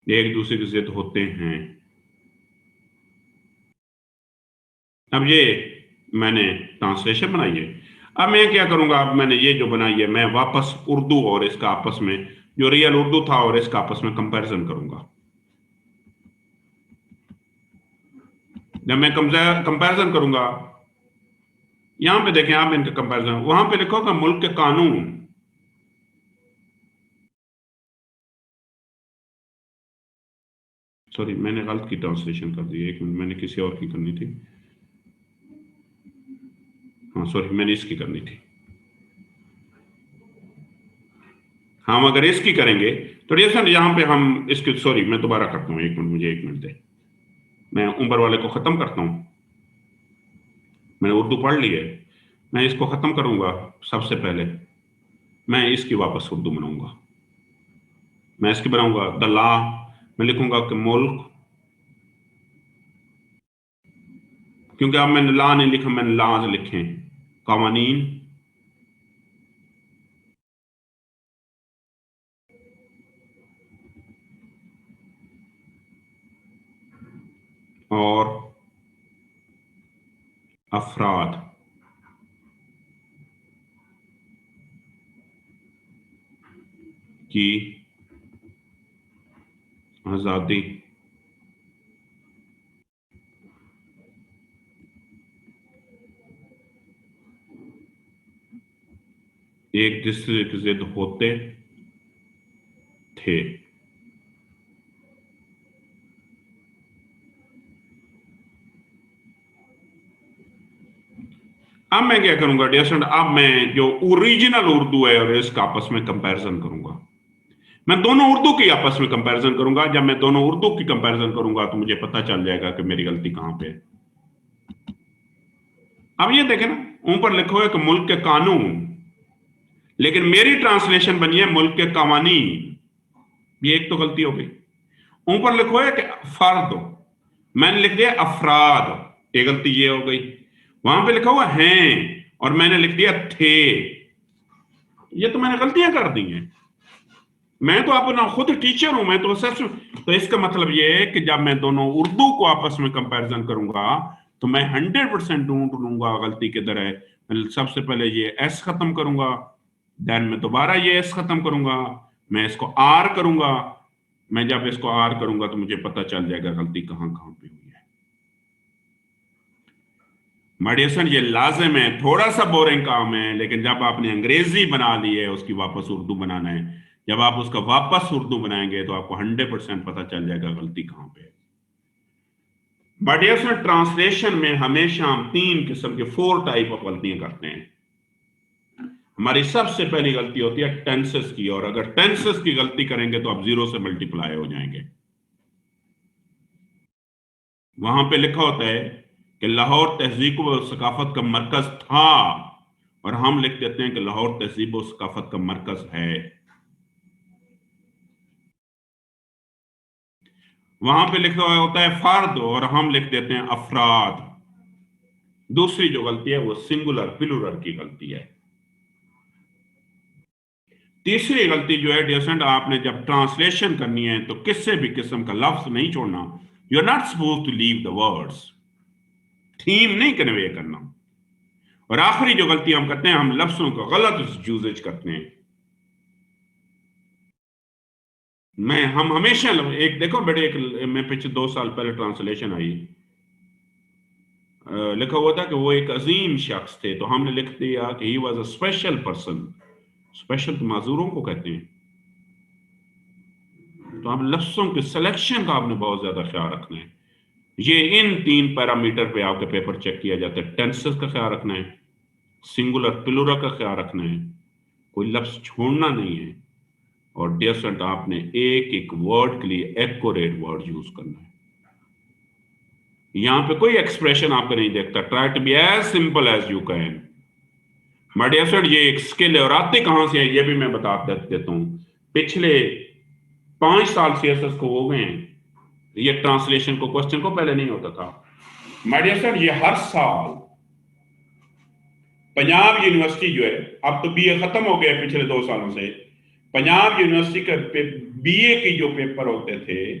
एक दूसरे की जिद होते हैं। अब ये मैंने ट्रांसलेशन बनाई है। अब मैं क्या करूंगा, अब मैंने ये जो बनाई है मैं वापस उर्दू और इसका आपस में, जो रियल उर्दू था और इसका आपस में कंपैरिजन करूंगा। जब मैं कंपैरिजन करूंगा, यहां पे देखें आप इनका कंपैरिजन, वहां पे लिखोगा मुल्क के कानून, सॉरी मैंने गलत की ट्रांसलेशन कर दी, एक मिनट, मैंने किसी और की करनी थी। हाँ सॉरी, मैंने इसकी करनी थी। हम अगर इसकी करेंगे तो डियर यहां पे हम इसकी, सॉरी मैं दोबारा करता हूं, एक मिनट, मुझे 1 मिनट दे, मैं ऊपर वाले को खत्म करता हूं। मैंने उर्दू पढ़ ली है, मैं इसको खत्म करूंगा। सबसे पहले मैं इसकी वापस उर्दू बनाऊंगा, मैं इसकी बनाऊंगा द लॉ, मैं लिखूंगा कि मुल्क, क्योंकि अब मैंने लॉ नहीं लिखा, मैंने लॉज लिखे, कावानीन, और अफराद, की आजादी, एक दूसरे के जिद होते थे। अब मैं क्या करूंगा डियर स्टूडेंट, अब मैं जो ओरिजिनल उर्दू है और इसका आपस में कंपैरिजन करूंगा। मैं दोनों उर्दू की आपस में कंपैरिजन करूंगा। जब मैं दोनों उर्दू की कंपैरिजन करूंगा तो मुझे पता चल जाएगा कि मेरी गलती कहां पे है। अब ये देखें ना, ऊपर लिखो है कि मुल्क के कानून, लेकिन मेरी ट्रांसलेशन बनी है मुल्क के कवानीन। ये एक तो गलती हो गई। ऊपर लिखो है कि फर्द, मैंने लिख दिया अफराद, ये गलती ये हो गई। वहां पे लिखा हुआ हैं और मैंने लिख दिया थे। ये तो मैंने गलतियां कर दी हैं। मैं तो अपना खुद टीचर हूं, मैं तो तो इसका मतलब ये है कि जब मैं दोनों उर्दू को आपस में कंपैरिजन करूंगा तो मैं 100% ढूंढ लूंगा गलती किधर है। मैं सबसे पहले ये एस खत्म करूंगा, देन मैं दोबारा ये एस खत्म करूंगा, मैं इसको आर करूंगा। मैं जब इसको आर करूंगा तो मुझे पता चल जाएगा गलती कहां कहां पे हुई है। मॉड्यूलेशन ये लाजिम है, थोड़ा सा बोरिंग काम है, लेकिन जब आपने अंग्रेजी बना ली है उसकी वापस उर्दू बनाना है। जब आप उसका वापस उर्दू बनाएंगे तो आपको 100% पता चल जाएगा गलती कहां पे है। मॉड्यूलेशन ट्रांसलेशन में हमेशा हम 3 किस्म के 4 टाइप ऑफ गलतियां करते हैं। हमारी सबसे पहली गलती होती है टेंसेस की, और अगर टेंसेस की गलती करेंगे तो आप 0 से मल्टीप्लाई हो जाएंगे। वहां पे लिखा होता है कि लाहौर तहजीब व सकाफत का मरकज था, और हम लिख देते हैं कि लाहौर तहजीब व सकाफत का मरकज है। वहां पे लिखा हुआ होता है फर्द, और हम लिख देते हैं अफराद। दूसरी जो गलती है वो सिंगुलर प्लूरल की गलती है। तीसरी गलती जो है डियर स्टूडेंट, आपने जब ट्रांसलेशन करनी है तो किसी भी किस्म का लफ्ज नहीं छोड़ना। You are not suppose to leave the words, theme नहीं कन्वे करना। और आखिरी जो गलती हम करते हैं, हम लफ्जों का गलत यूजेज करते हैं। हम हमेशा एक देखो बेटे, एक मैं पिछले 2 साल पहले ट्रांसलेशन आई, लिखा हुआ था कि वो एक अजीम शख्स थे, तो हमने लिख दिया कि he was a special person. Special तो माजूरों को कहते हैं। तो आप लफ्जों के सिलेक्शन का आपने बहुत ज्यादा ख्याल रखना है। ये इन 3 पैरामीटर पे आपके पेपर चेक किया जाता है। टेंसेस का ख्याल रखना है, सिंगुलर प्लूरल का ख्याल रखना है, कोई लफ्ज छोड़ना नहीं है, और डियर स्टूडेंट आपने एक एक वर्ड के लिए एक्यूरेट वर्ड यूज करना है। यहां पे कोई एक्सप्रेशन आपको नहीं देखता। Try to be as simple as you can. My dear student, ये एक स्किल है, और आते कहां से है ये भी मैं बता देता हूं। पिछले 5 साल सीएसएस को हो गए हैं, ये ट्रांसलेशन को क्वेश्चन को पहले नहीं होता था। माय डियर स्टूडेंट, ये हर साल पंजाब यूनिवर्सिटी जो है, अब तो बीए खत्म हो गया पिछले 2 सालों से, पंजाब यूनिवर्सिटी के बीए की जो पेपर होते थे,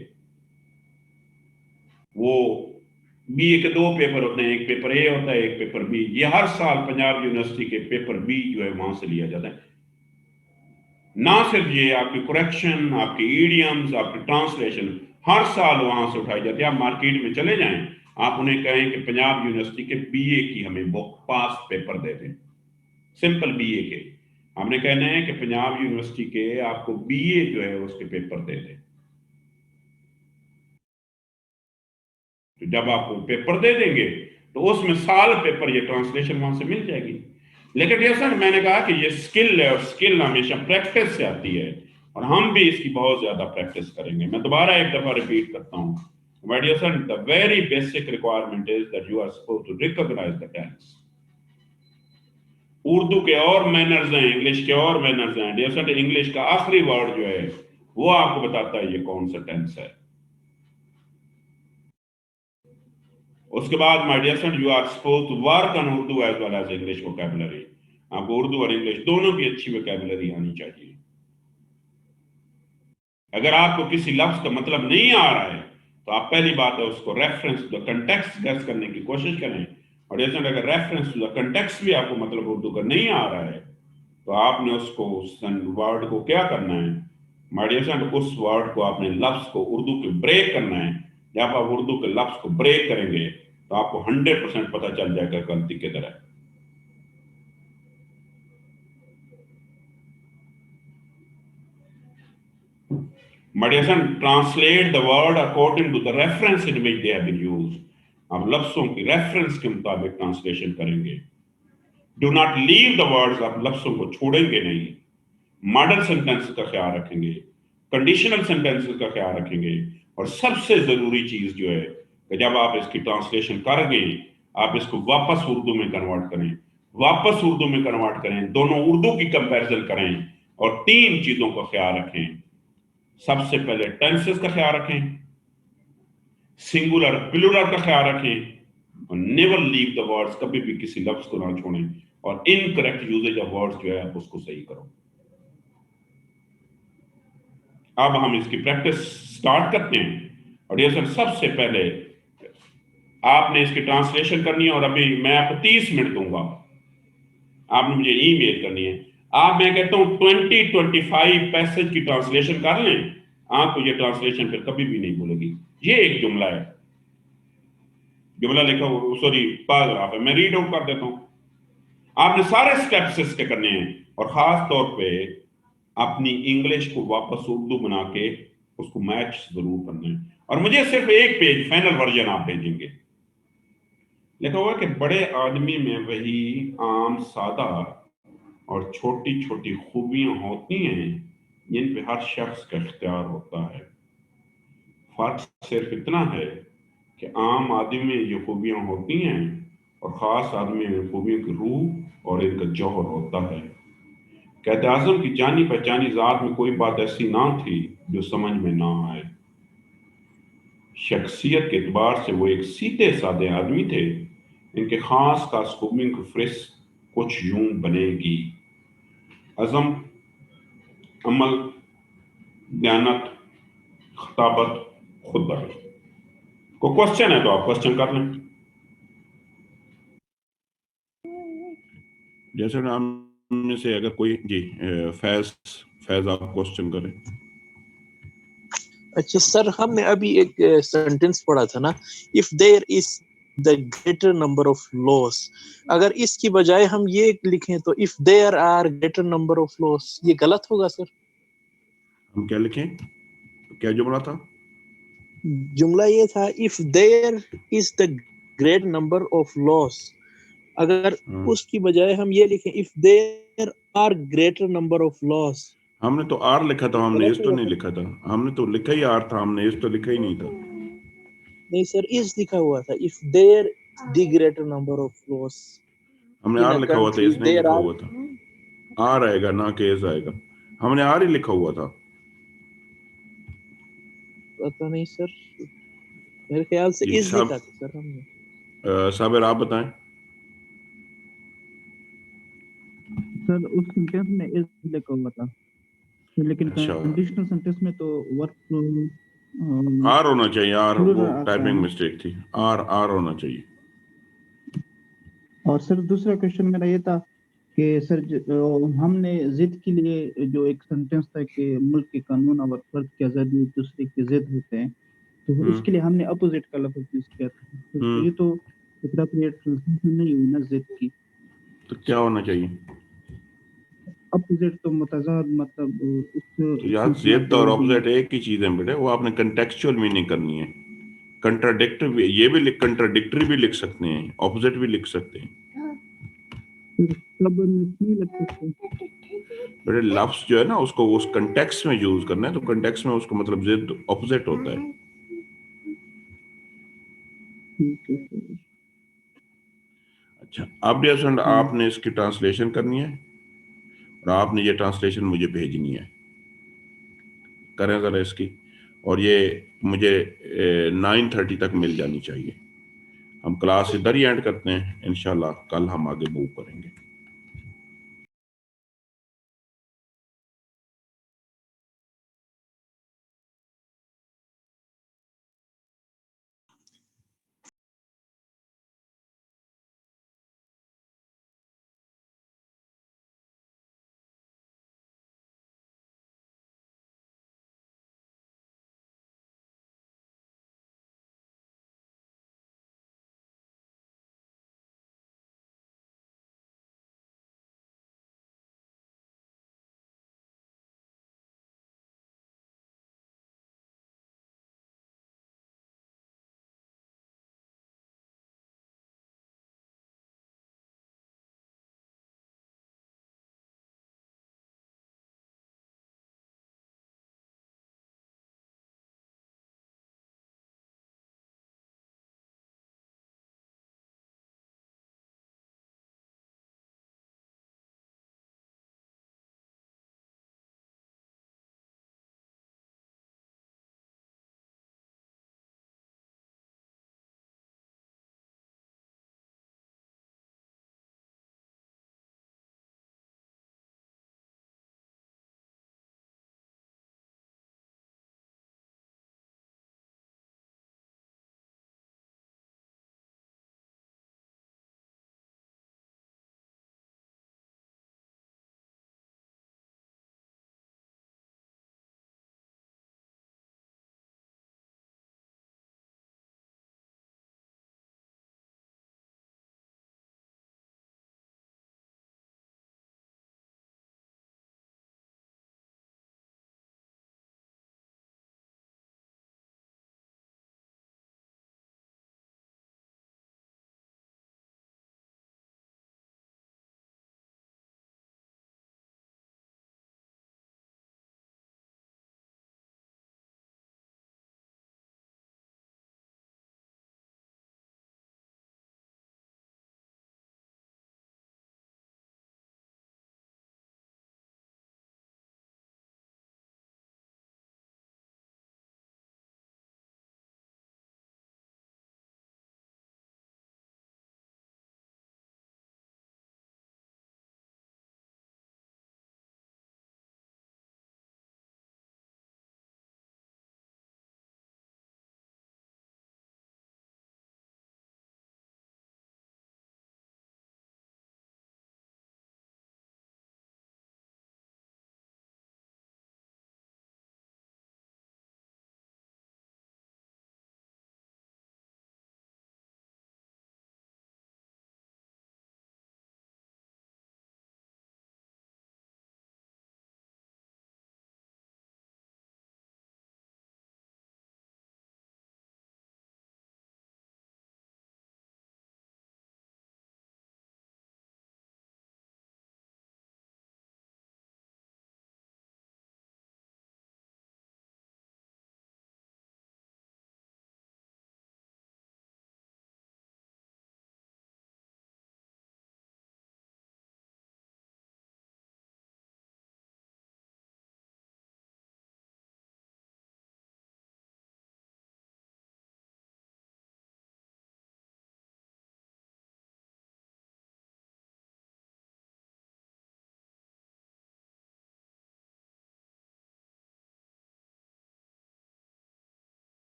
वो बीए के 2 पेपर होते हैं, एक पेपर ए होता है, एक पेपर बी। ये हर साल पंजाब यूनिवर्सिटी के पेपर बी जो है वहां से लिया जाता है। ना सिर्फ ये, आपकी करेक्शन, आपकी ईडियम्स, आपकी ट्रांसलेशन हर साल वहां से उठाई जाती है। आप मार्केट में चले जाएं, आप उन्हें कहें कि पंजाब यूनिवर्सिटी के बीए की हमें बुक पास पेपर दे दें, सिंपल बीए के। हमने कहना है कि पंजाब यूनिवर्सिटी के आपको बीए जो है उसके पेपर दे दें। तो जब आप पेपर दे देंगे तो उसमें साल पेपर ये ट्रांसलेशन वहां से मिल जाएगी। लेकिन जैसा मैंने कहा कि ये स्किल है, और स्किल हमेशा प्रैक्टिस से आती है, और हम भी इसकी बहुत ज्यादा प्रैक्टिस करेंगे। मैं दोबारा एक दफा रिपीट करता हूँ, my dear son, the very basic requirement is that you are supposed to recognize the tense. Urdu के और मैनर्स हैं, इंग्लिश के और मैनर्स हैं। डियर स्टूडेंट, इंग्लिश का आखिरी वर्ड जो है वो आपको बताता है ये कौन सा टेंस है। उसके बाद my dear student, you are supposed to work on Urdu as well as English vocabulary. आपको उर्दू और इंग्लिश दोनों की अच्छी वोकैबुलरी आनी चाहिए। अगर आपको किसी लफ्ज का मतलब नहीं आ रहा है तो आप पहली बात है उसको रेफरेंस द कंटेक्स्ट गैस करने की कोशिश करें, और जैसे अगर रेफरेंस टू द कंटेक्स्ट भी आपको मतलब उर्दू का नहीं आ रहा है तो आपने उसको वर्ड को क्या करना है, माइडिएशन, उस वर्ड को आपने लफ्ज को उर्दू के ब्रेक करना है। जब आप उर्दू के लफ्ज को ब्रेक करेंगे तो आपको 100% पता चल जाएगा गलती किधर है। Mediation, translate the word according to the reference in which they have been used. आप लफ्जों की रेफरेंस के मुताबिक ट्रांसलेशन करेंगे। Do not leave the words, आप लफ्जों को छोड़ेंगे नहीं। मॉडल सेंटेंस का ख्याल रखेंगे, कंडीशनल सेंटेंसेस का ख्याल रखेंगे, और सबसे जरूरी चीज जो है कि जब आप इसकी ट्रांसलेशन करेंगे आप इसको वापस उर्दू में कन्वर्ट करें, वापस उर्दू में कन्वर्ट करें, दोनों उर्दू की कंपैरिजन करें और 3 चीजों का ख्याल रखें। सबसे पहले टेंसेस का ख्याल रखें, सिंगुलर प्लूरल का ख्याल रखें, और नेवर लीव द वर्ड्स, कभी भी किसी लफ्ज को ना छोड़ें, और इनकरेक्ट यूजेज ऑफ वर्ड्स जो है आप उसको सही करो। अब हम इसकी प्रैक्टिस स्टार्ट करते हैं। और ये सर सबसे पहले आपने इसकी ट्रांसलेशन करनी है, और अभी मैं आपको 30 मिनट दूंगा, आपने मुझे ईमेल करनी है। आप, मैं कहता हूं 20-25 पैसेज की ट्रांसलेशन कर लें, आपको ये ट्रांसलेशन फिर कभी भी नहीं भूलेगी। ये एक जुमला है, जुमला लिखा हो, सॉरी पैराग्राफ है, मैं रीड आउट कर देता हूं। आपने सारे स्टेप्स इसके करने हैं, और खास तौर पे अपनी इंग्लिश को वापस उर्दू बना के उसको मैच जरूर करना है। और मुझे सिर्फ एक पेज फाइनल वर्जन आप भेजेंगे। लिखा हुआ कि बड़े आदमी में वही आम सादा और छोटी छोटी खूबियां होती हैं जिन पे हर शख्स का इख्तियार होता है। फर्क सिर्फ इतना है कि आम आदमी में ये खूबियां होती हैं और ख़ास आदमी में खूबियों की रूह और इनका जौहर होता है। कहते आज़म की जानी पहचानी ज़ात में कोई बात ऐसी ना थी जो समझ में ना आए। शख्सियत के एतबार से वो एक सीधे साधे आदमी थे। इनके ख़ास खास खूबियों की फहरिस्त कुछ यूं बनेगी: अज़म, अमल, दयानत, खताबत, खुददारी। को क्वेश्चन है तो आप क्वेश्चन कर लें। जैसे नाम में से अगर कोई जी फैज आप क्वेश्चन करें। अच्छा सर, हमने अभी एक सेंटेंस पढ़ा था ना, if there is the greater number of loss, अगर इसकी बजाय हम ये लिखें तो if there are greater number of loss, ये गलत होगा सर? हम क्या लिखें? क्या जुमला था? जुमला ये था if there is the great number of loss, अगर उसकी बजाय हम ये लिखें if there are greater number of loss. हमने तो आर लिखा था, हमने इस तो नहीं लिखा था। हमने तो लिखा ही आर था, हमने इस तो लिखा ही नहीं था। नहीं सर, इस लिखा हुआ था if there the greater number of loss. हमने आर लिखा हुआ था, इस नहीं लिखा हुआ था। आर आएगा ना कि इस आएगा, हमने आर ही लिखा हुआ था। पता नहीं सर, मेरे ख्याल से इस लिखा था सर हमने। साबिर आप बताएं। सर उस सेंटेंस में इज लिखा हुआ था, लेकिन कंडीशनल सेंटेंस में तो वर्ब आर होना चाहिए। आर वो टाइपिंग मिस्टेक थी, आर होना चाहिए। और सर दूसरा क्वेश्चन मेरा ये था कि सर हमने जिद के लिए जो एक सेंटेंस था कि मुल्क के कानून और फर्द की आज़ादी एक दूसरे के जिद होते हैं, तो उसके लिए हमने अपोजिट का लफ्ज़ यूज किया था। तो ये तो एप्रोप्रिएट ट्रांसलेशन नहीं हुई ना जिद की। तो क्या होना चाहिए? अपोजिट तो मुतज़ाद, मतलब तो यार जिद और अपोजिट एक ही चीज है बेटे, वो आपने कंटेक्चुअल मीनिंग करनी है। कंट्राडिक्टरी भी, ये भी कंट्राडिक्टरी भी लिख सकते हैं, अपोजिट भी लिख सकते हैं। बेटे लफ्ज जो है ना उसको उस कंटेक्स्ट में यूज करना है, तो कंटेक्स्ट में उसको मतलब जिद अपोजिट होता है। अच्छा, अब ये आपने इसकी ट्रांसलेशन करनी है और आपने ये ट्रांसलेशन मुझे भेजनी है। करें जरा इसकी, और ये मुझे 9:30 तक मिल जानी चाहिए। हम क्लास इधर ही एंड करते हैं, इंशाल्लाह कल हम आगे मूव करेंगे।